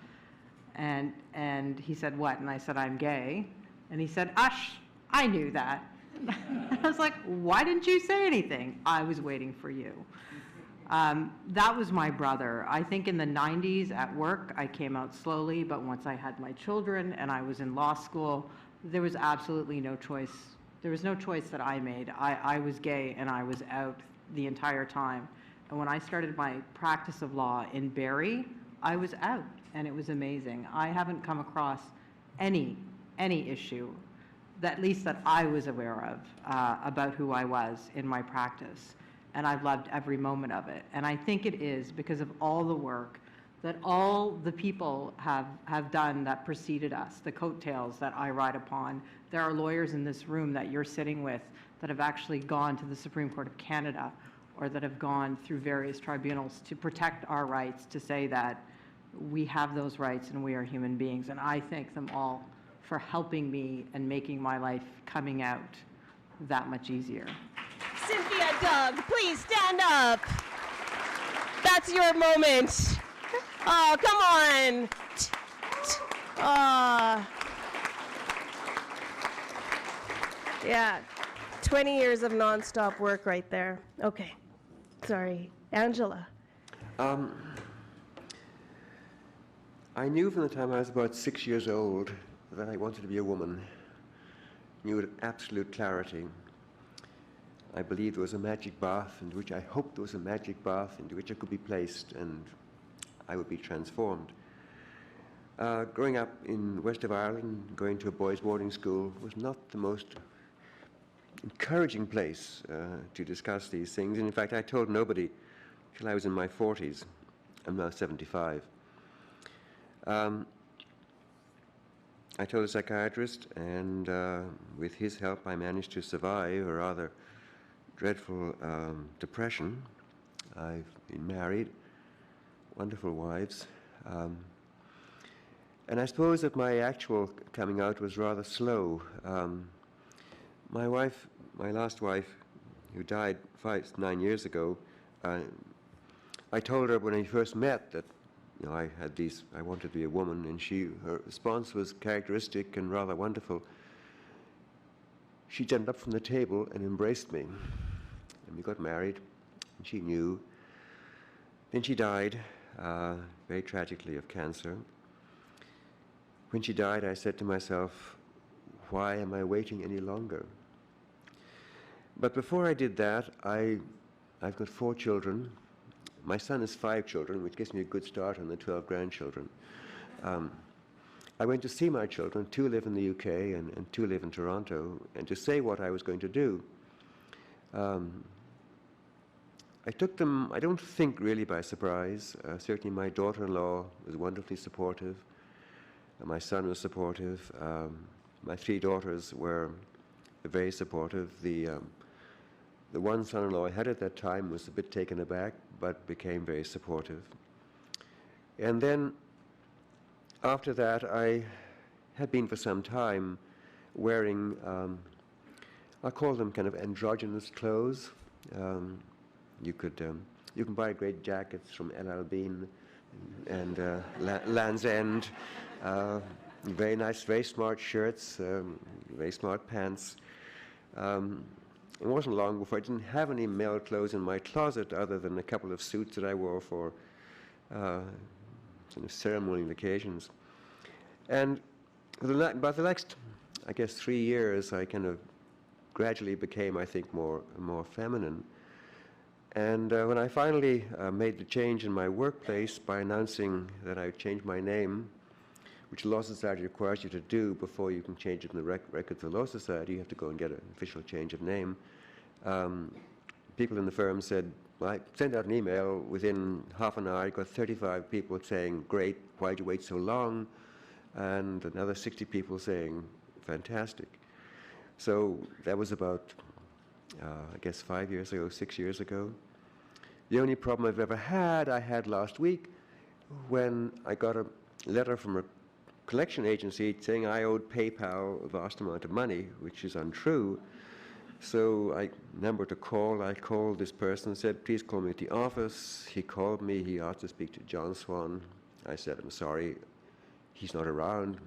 And he said, "What?" And I said, "I'm gay." And he said, "Ush, I knew that." I was like, "Why didn't you say anything? I was waiting for you." That was my brother. I think in the 90s at work, I came out slowly, but once I had my children and I was in law school, there was absolutely no choice. There was no choice that I made. I was gay and I was out the entire time. And when I started my practice of law in Barrie, I was out, and it was amazing. I haven't come across any issue, that at least that I was aware of, about who I was in my practice. And I've loved every moment of it. And I think it is because of all the work that all the people have done that preceded us, the coattails that I ride upon. There are lawyers in this room that you're sitting with that have actually gone to the Supreme Court of Canada, or that have gone through various tribunals to protect our rights, to say that we have those rights and we are human beings. And I thank them all for helping me and making my life coming out that much easier. Cynthia, Doug, please stand up. That's your moment. Oh, come on. Yeah, 20 years of nonstop work right there. Okay, Sorry, Angela. I knew from the time I was about 6 years old that I wanted to be a woman. Knew with absolute clarity. I believed there was a magic bath into which I hoped there was a magic bath into which I could be placed and I would be transformed. Growing up in west of Ireland, going to a boys' boarding school was not the most encouraging place to discuss these things. And in fact, I told nobody till I was in my 40s. I'm now 75. I told a psychiatrist, and with his help, I managed to survive a rather dreadful depression. I've been married, wonderful wives. And I suppose that my actual coming out was rather slow. My wife, my last wife, who died 9 years ago, I told her when I first met that I wanted to be a woman, and her response was characteristic and rather wonderful. She jumped up from the table and embraced me, and we got married, and she knew. Then she died, very tragically, of cancer. When she died, I said to myself, why am I waiting any longer? But before I did that, I've got 4 children. My son has 5 children, which gives me a good start on the 12 grandchildren. I went to see my children. 2 live in the UK and 2 live in Toronto, and to say what I was going to do. I took them, I don't think really by surprise. Certainly my daughter-in-law was wonderfully supportive. My son was supportive. My 3 daughters were very supportive. The one son-in-law I had at that time was a bit taken aback, but became very supportive. And then, after that, I had been for some time wearing, I call them kind of androgynous clothes. You can buy great jackets from LL Bean and Land's End. Very nice, very smart shirts, very smart pants. It wasn't long before I didn't have any male clothes in my closet other than a couple of suits that I wore for sort of ceremonial occasions. And about the next, I guess, 3 years, I kind of gradually became, I think, more feminine. And when I finally made the change in my workplace by announcing that I would change my name, which the Law Society requires you to do before you can change it in the records of the Law Society. You have to go and get an official change of name. People in the firm said, well, I sent out an email. Within half an hour, I got 35 people saying, great, why'd you wait so long? And another 60 people saying, fantastic. So that was about, I guess, 5 years ago, 6 years ago. The only problem I've ever had, I had last week when I got a letter from a collection agency saying I owed PayPal a vast amount of money, which is untrue. So I remember to call. I called this person and said, please call me at the office. He called me. He asked to speak to John Swan. I said, I'm sorry, he's not around.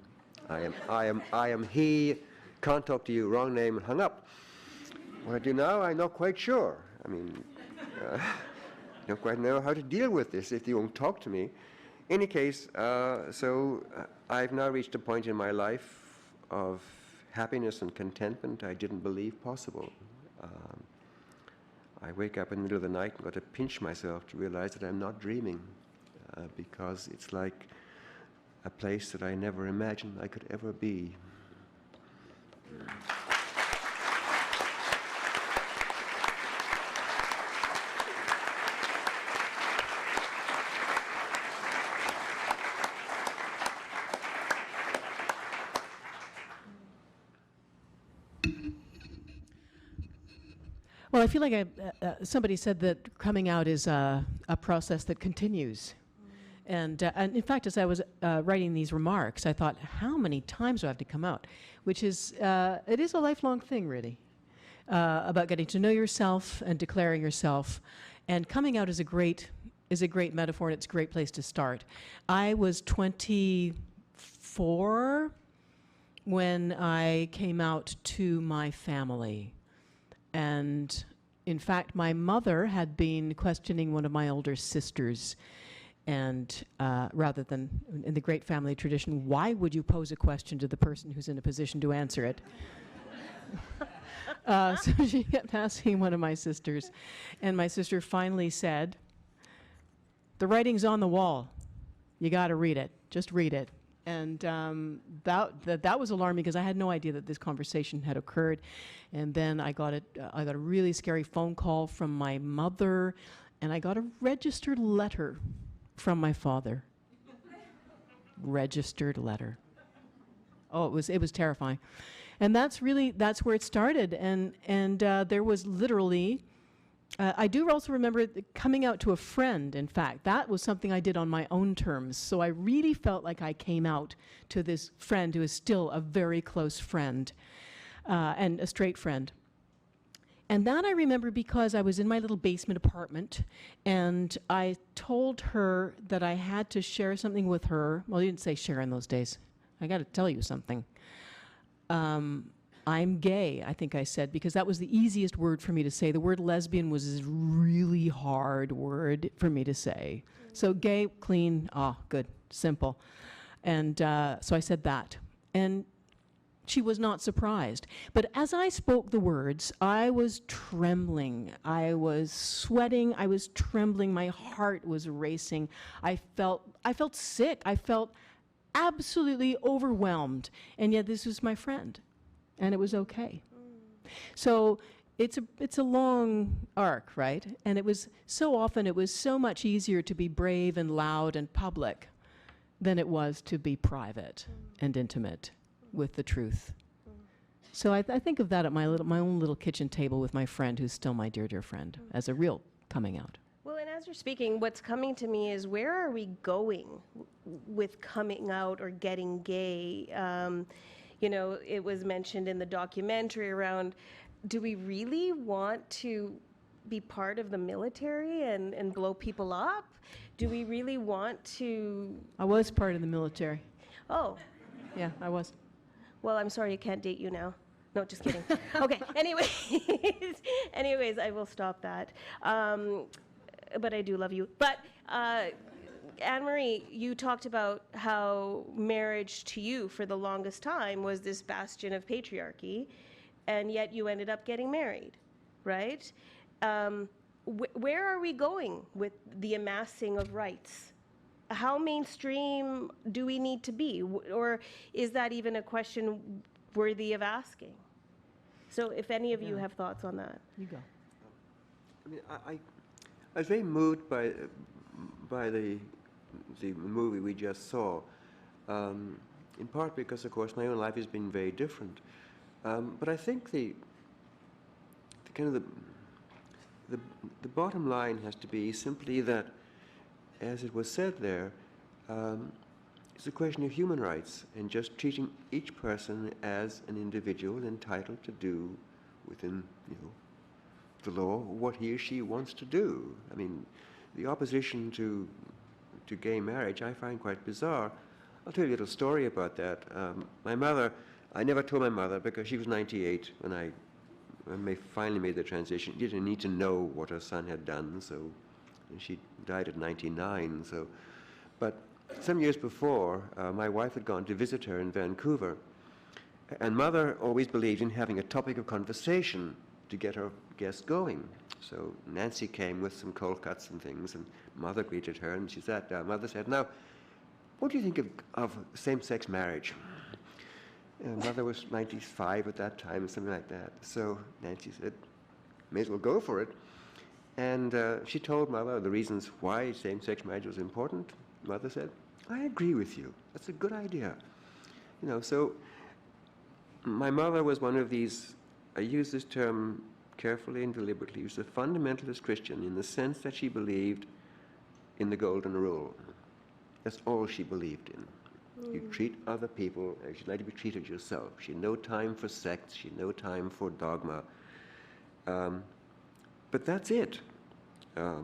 I am he. Can't talk to you. Wrong name, and hung up. What I do now, I'm not quite sure. I mean, don't quite know how to deal with this if you won't talk to me. In any case, I've now reached a point in my life of happiness and contentment I didn't believe possible. I wake up in the middle of the night and got to pinch myself to realize that I'm not dreaming, because it's like a place that I never imagined I could ever be. Well, I feel like somebody said that coming out is a process that continues. And in fact, as I was writing these remarks, I thought, how many times do I have to come out? Which is, it is a lifelong thing, really, about getting to know yourself and declaring yourself. And coming out is a great metaphor, and it's a great place to start. I was 24 when I came out to my family. And In fact, my mother had been questioning one of my older sisters, and rather than in the great family tradition, why would you pose a question to the person who's in a position to answer it? So she kept asking one of my sisters, and my sister finally said, "The writing's on the wall. You got to read it. Just read it." And that was alarming because I had no idea that this conversation had occurred. And then I got a really scary phone call from my mother, and I got a registered letter from my father. Registered letter. Oh, it was terrifying. And that's where it started. And there was literally, I do also remember coming out to a friend, in fact. That was something I did on my own terms. So I really felt like I came out to this friend who is still a very close friend, and a straight friend. And that I remember because I was in my little basement apartment, and I told her that I had to share something with her. Well, you didn't say share in those days. I got to tell you something. I'm gay, I think I said, because that was the easiest word for me to say. The word lesbian was a really hard word for me to say. So gay, clean, good, simple. And so I said that. And she was not surprised. But as I spoke the words, I was trembling. I was sweating. I was trembling. My heart was racing. I felt sick. I felt absolutely overwhelmed. And yet this was my friend. And it was okay. So it's a long arc, right? And it was so much easier to be brave and loud and public than it was to be private and intimate with the truth. So I think of that at my own little kitchen table with my friend, who's still my dear, dear friend, as a real coming out. Well, and as you're speaking, what's coming to me is, where are we going with coming out or getting gay? You know, it was mentioned in the documentary around, do we really want to be part of the military and blow people up? Do we really want to... I was part of the military. Oh. Yeah, I was. Well, I'm sorry, I can't date you now. No, just kidding. Okay, anyways, I will stop that. But I do love you. But Anne-Marie, you talked about how marriage to you for the longest time was this bastion of patriarchy, and yet you ended up getting married, right? Where are we going with the amassing of rights? How mainstream do we need to be? Or is that even a question worthy of asking? So if any of you have thoughts on that. You go. I mean, I was very moved by the movie we just saw, in part because, of course, my own life has been very different. But I think the bottom line has to be simply that, as it was said there, it's a question of human rights and just treating each person as an individual entitled to do within, the law what he or she wants to do. I mean, the opposition to gay marriage I find quite bizarre. I'll tell you a little story about that. My mother, I never told my mother because she was 98 when I finally made the transition. She didn't need to know what her son had done, so, and she died at 99. So, but some years before, my wife had gone to visit her in Vancouver, and Mother always believed in having a topic of conversation to get her guests going. So Nancy came with some cold cuts and things, and Mother greeted her, and she sat down. Mother said, "Now, what do you think of same-sex marriage?" And Mother was 95 at that time, something like that. So Nancy said, "May as well go for it." And she told Mother the reasons why same-sex marriage was important. Mother said, "I agree with you. That's a good idea." So my mother was one of these, I use this term carefully and deliberately, she was a fundamentalist Christian in the sense that she believed in the golden rule. That's all she believed in. You treat other people as you'd like to be treated yourself. She had no time for sex. She had no time for dogma. But that's it. Got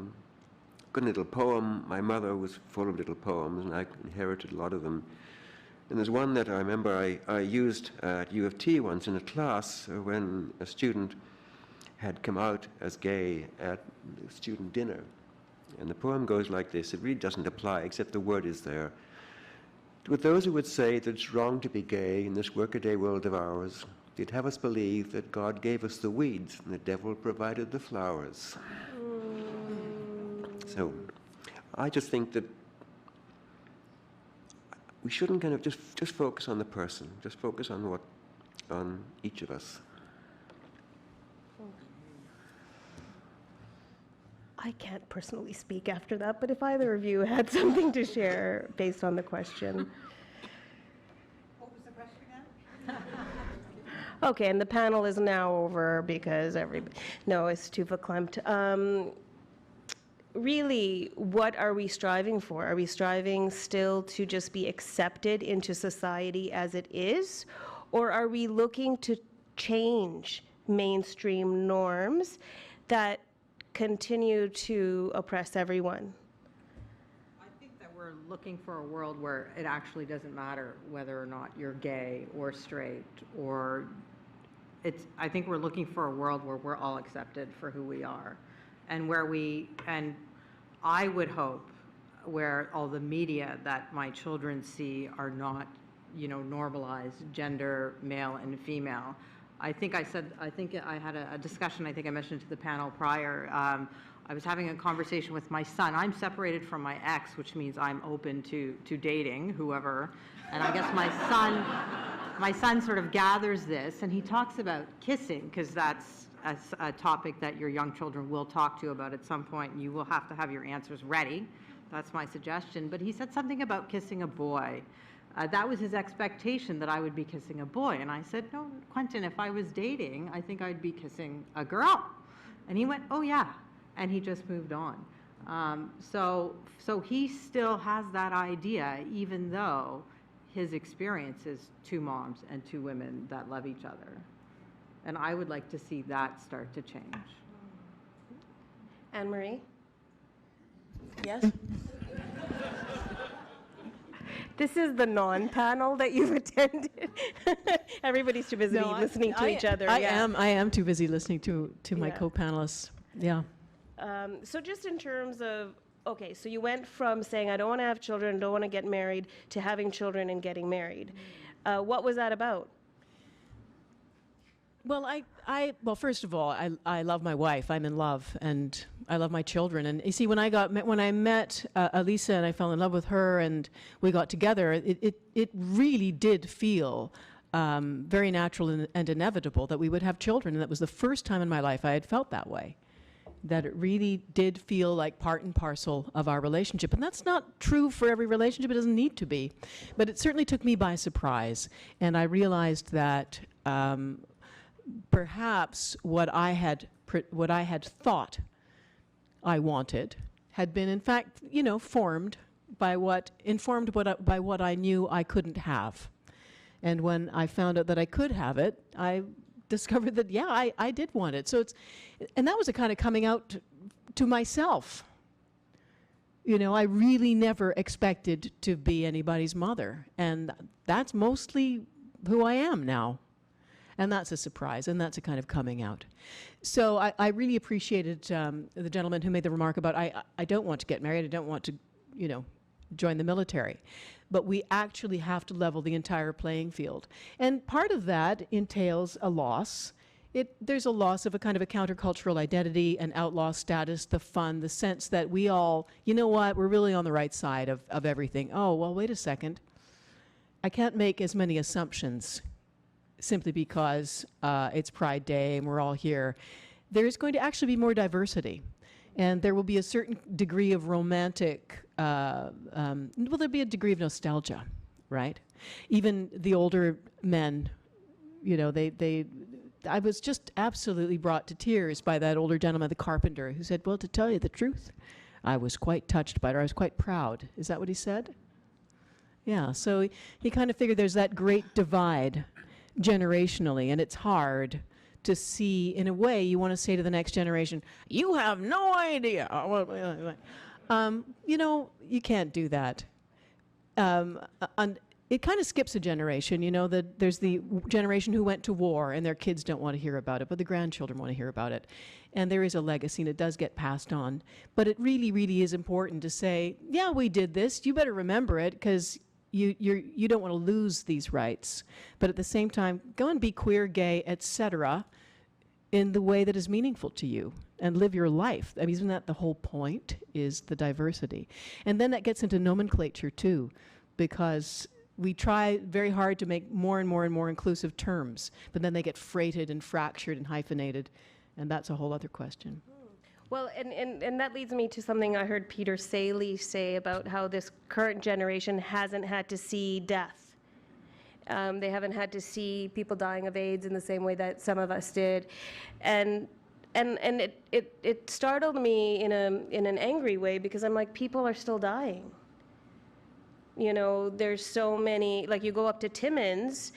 a little poem. My mother was full of little poems, and I inherited a lot of them. And there's one that I remember I used at U of T once in a class when a student had come out as gay at the student dinner. And the poem goes like this. It really doesn't apply, except the word is there. With those who would say that it's wrong to be gay in this workaday world of ours, they'd have us believe that God gave us the weeds and the devil provided the flowers. So I just think that we shouldn't kind of just focus on the person, just focus on each of us. I can't personally speak after that, but if either of you had something to share based on the question. What was the question again? Okay, and the panel is now over because everybody, no, it's too verklempt. Really, what are we striving for? Are we striving still to just be accepted into society as it is? Or are we looking to change mainstream norms that continue to oppress everyone? I think that we're looking for a world where it actually doesn't matter whether or not you're gay or straight or I think we're looking for a world where we're all accepted for who we are and and I would hope where all the media that my children see are not, normalized gender, male and female. I think I had a discussion, I think I mentioned to the panel prior. I was having a conversation with my son. I'm separated from my ex, which means I'm open to dating whoever. And I guess my son sort of gathers this, and he talks about kissing, because that's a topic that your young children will talk to you about at some point, and you will have to have your answers ready. That's my suggestion. But he said something about kissing a boy. That was his expectation, that I would be kissing a boy. And I said, no, Quentin, if I was dating, I think I'd be kissing a girl. And he went, oh, yeah. And he just moved on. So he still has that idea, even though his experience is two moms and two women that love each other. And I would like to see that start to change. Anne-Marie? Yes? This is the non-panel that you've attended. Everybody's too busy listening to each other. I am too busy listening to my Yeah. co-panelists. Yeah. So just in terms of, okay, so you went from saying, I don't want to have children, don't want to get married, to having children and getting married. What was that about? Well, well, first of all, I love my wife. I'm in love, and I love my children. And you see, when I met Elisa and I fell in love with her, and we got together, it really did feel very natural and inevitable that we would have children. And that was the first time in my life I had felt that way, that it really did feel like part and parcel of our relationship. And that's not true for every relationship. It doesn't need to be. But it certainly took me by surprise. And I realized that perhaps what I had thought I wanted had been, in fact, informed by what I knew I couldn't have. And when I found out that I could have it, I discovered that, yeah, I did want it. So and that was a kind of coming out to myself. I really never expected to be anybody's mother. And that's mostly who I am now. And that's a surprise, and that's a kind of coming out. So I really appreciated the gentleman who made the remark about, I don't want to get married, I don't want to, join the military. But we actually have to level the entire playing field. And part of that entails a loss. There's a loss of a kind of a countercultural identity, an outlaw status, the fun, the sense that we all, we're really on the right side of everything. Oh, well, wait a second. I can't make as many assumptions simply because it's Pride Day and we're all here. There's going to actually be more diversity. And there will be a certain degree of romantic, there'll be a degree of nostalgia, right? Even the older men, I was just absolutely brought to tears by that older gentleman, the carpenter, who said, well, to tell you the truth, I was quite touched by it, or I was quite proud. Is that what he said? Yeah, so he kind of figured there's that great divide generationally, and it's hard to see. In a way, you want to say to the next generation, you have no idea. You can't do that. it kind of skips a generation. You know, there's the generation who went to war and their kids don't want to hear about it, but the grandchildren want to hear about it. And there is a legacy, and it does get passed on. But it really, really is important to say, yeah, we did this. You better remember it, because you don't want to lose these rights. But at the same time, go and be queer, gay, etc., in the way that is meaningful to you, and live your life. I mean, isn't that the whole point, is the diversity? And then that gets into nomenclature too, because we try very hard to make more and more and more inclusive terms, but then they get freighted and fractured and hyphenated, and that's a whole other question. Well, and that leads me to something I heard Peter Saley say about how this current generation hasn't had to see death. They haven't had to see people dying of AIDS in the same way that some of us did. And it startled me in an angry way, because I'm like, people are still dying. You know, there's so many, like you go up to Timmins,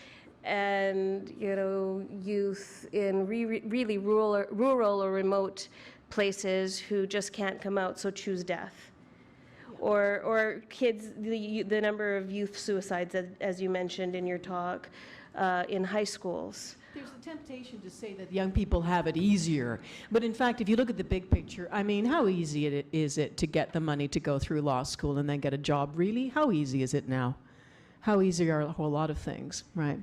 and, you know, youth in really rural or remote places who just can't come out, so choose death. Or kids, the number of youth suicides, as you mentioned in your talk, in high schools. There's a temptation to say that young people have it easier. But in fact, if you look at the big picture, I mean, how easy is it to get the money to go through law school and then get a job? Really? How easy is it now? How easy are a whole lot of things, right?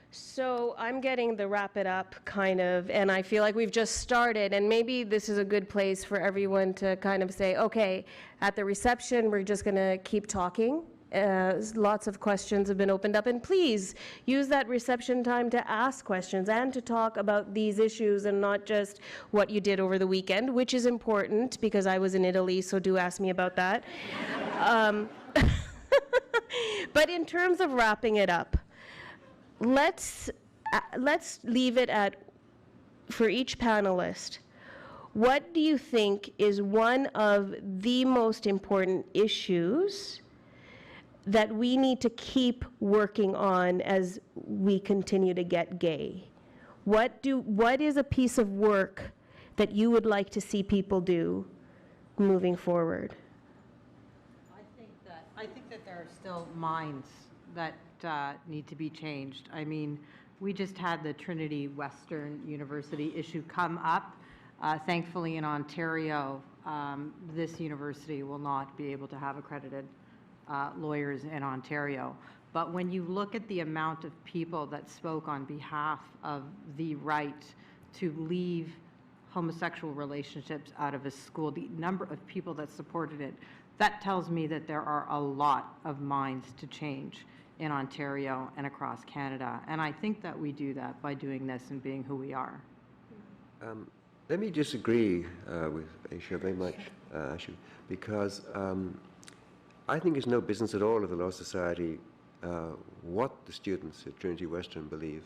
So I'm getting the wrap it up kind of, and I feel like we've just started, and maybe this is a good place for everyone to kind of say, okay, at the reception, we're just going to keep talking. Lots of questions have been opened up, and please use that reception time to ask questions and to talk about these issues, and not just what you did over the weekend, which is important because I was in Italy, so do ask me about that. But in terms of wrapping it up, let's leave it at, for each panelist, what do you think is one of the most important issues that we need to keep working on as we continue to get gay? What is a piece of work that you would like to see people do moving forward? I think that there are still minds that need to be changed. I mean, we just had the Trinity Western University issue come up. Thankfully, in Ontario, this university will not be able to have accredited lawyers in Ontario. But when you look at the amount of people that spoke on behalf of the right to leave homosexual relationships out of a school, the number of people that supported it, that tells me that there are a lot of minds to change in Ontario and across Canada. And I think that we do that by doing this and being who we are. Let me disagree with Aisha very much, Ashu, because I think it's no business at all of the Law Society what the students at Trinity Western believe.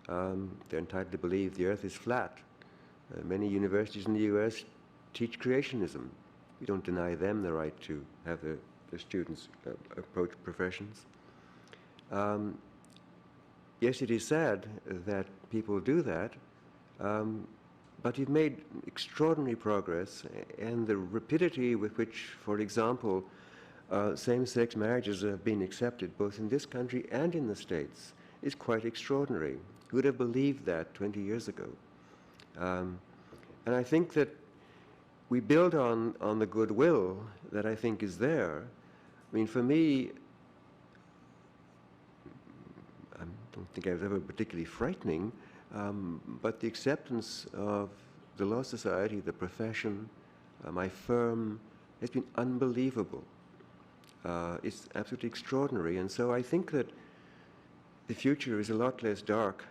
They're entitled to believe the earth is flat. Many universities in the US teach creationism. We don't deny them the right to have the students approach professions. Yes, it is sad that people do that, but we've made extraordinary progress, and the rapidity with which, for example, same-sex marriages have been accepted both in this country and in the States is quite extraordinary. Who would have believed that 20 years ago? And I think that we build on the goodwill that I think is there. I mean, for me, I don't think I was ever particularly frightening, but the acceptance of the Law Society, the profession, my firm, has been unbelievable. It's absolutely extraordinary, and so I think that the future is a lot less dark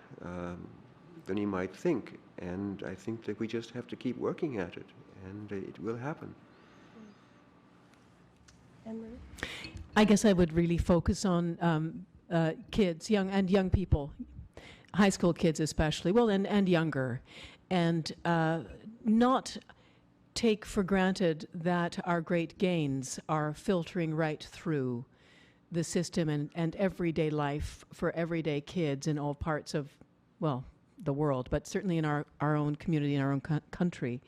than you might think, and I think that we just have to keep working at it, and it will happen. Anne-Marie? I guess I would really focus on kids, young people, high school kids especially, well, and younger, and not take for granted that our great gains are filtering right through the system and everyday life for everyday kids in all parts of, well, the world, but certainly in our own community, in our own country.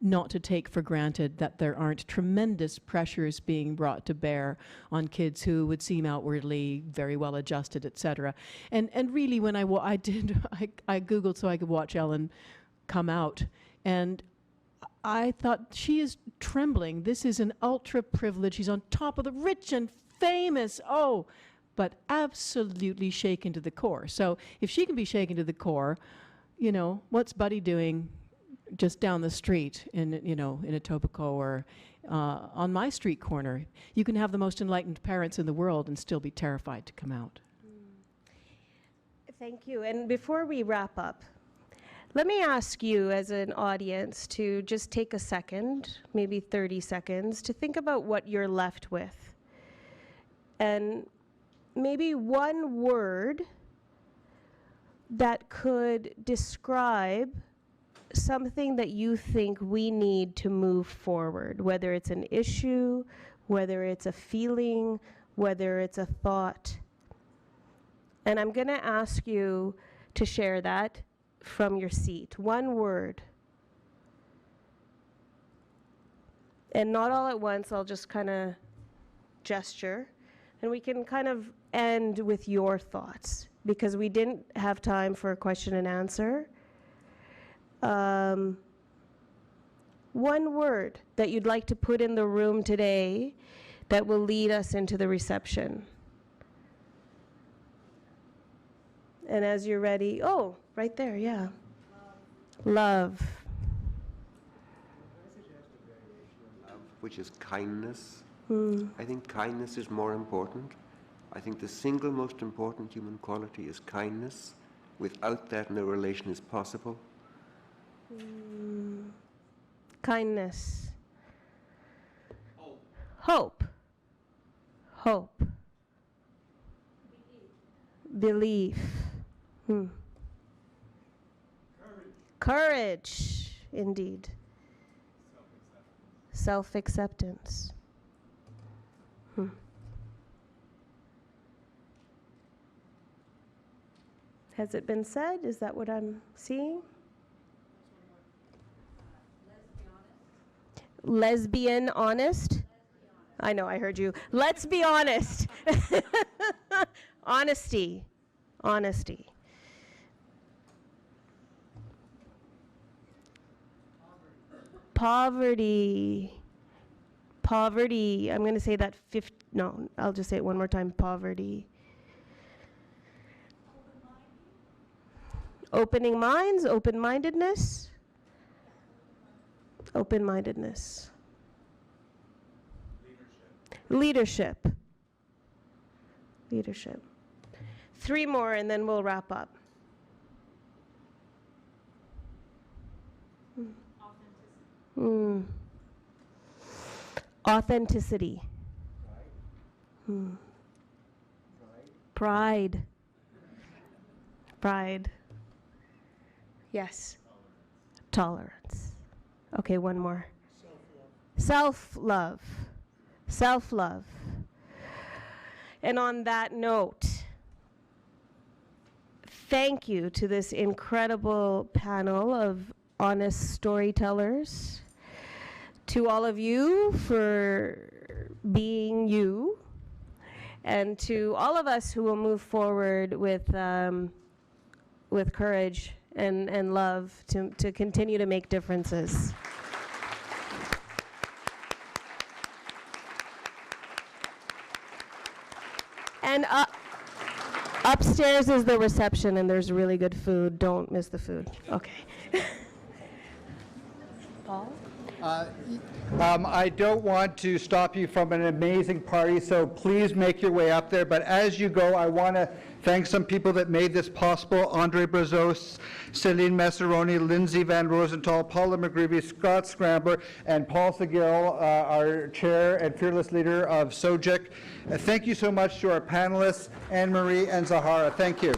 not to take for granted that there aren't tremendous pressures being brought to bear on kids who would seem outwardly very well adjusted, etc. And really, when I Googled so I could watch Ellen come out, and I thought, she is trembling. This is an ultra privilege. She's on top of the rich and famous. Oh, but absolutely shaken to the core. So if she can be shaken to the core, you know, what's Buddy doing just down the street in, you know, in Etobicoke or on my street corner? You can have the most enlightened parents in the world and still be terrified to come out. Thank you. And before we wrap up, let me ask you as an audience to just take a second, maybe 30 seconds, to think about what you're left with. And maybe one word that could describe something that you think we need to move forward, whether it's an issue, whether it's a feeling, whether it's a thought. And I'm going to ask you to share that from your seat. One word. And not all at once, I'll just kind of gesture. And we can kind of end with your thoughts, because we didn't have time for a question and answer. One word that you'd like to put in the room today that will lead us into the reception. And as you're ready, oh, right there, yeah. Love. Which is kindness. I think kindness is more important. I think the single most important human quality is kindness. Without that, no relation is possible. Kindness. Hope. Hope. Belief. Courage, indeed. Self-acceptance. Has it been said? Is that what I'm seeing? Lesbian honest? I know, I heard you. Let's be honest. Honesty. Honesty. Poverty. Poverty. I'm going to say that no, I'll just say it one more time. Poverty. Opening minds, open-mindedness. Open-mindedness. Leadership. Leadership. 3 more and then we'll wrap up. Authenticity. Pride. Pride. Yes. Tolerance. Okay, one more. Self-love. Self-love. And on that note, thank you to this incredible panel of honest storytellers, to all of you for being you, and to all of us who will move forward with courage and love to continue to make differences. And upstairs is the reception, and there's really good food. Don't miss the food. Okay. Paul? I don't want to stop you from an amazing party, so please make your way up there. But as you go, I want to thank some people that made this possible: Andre Brazos, Celine Messeroni, Lindsay Van Rosenthal, Paula McGreevy, Scott Scrambler, and Paul Seguil, our chair and fearless leader of SOGIC. Thank you so much to our panelists, Anne-Marie and Zahara. Thank you.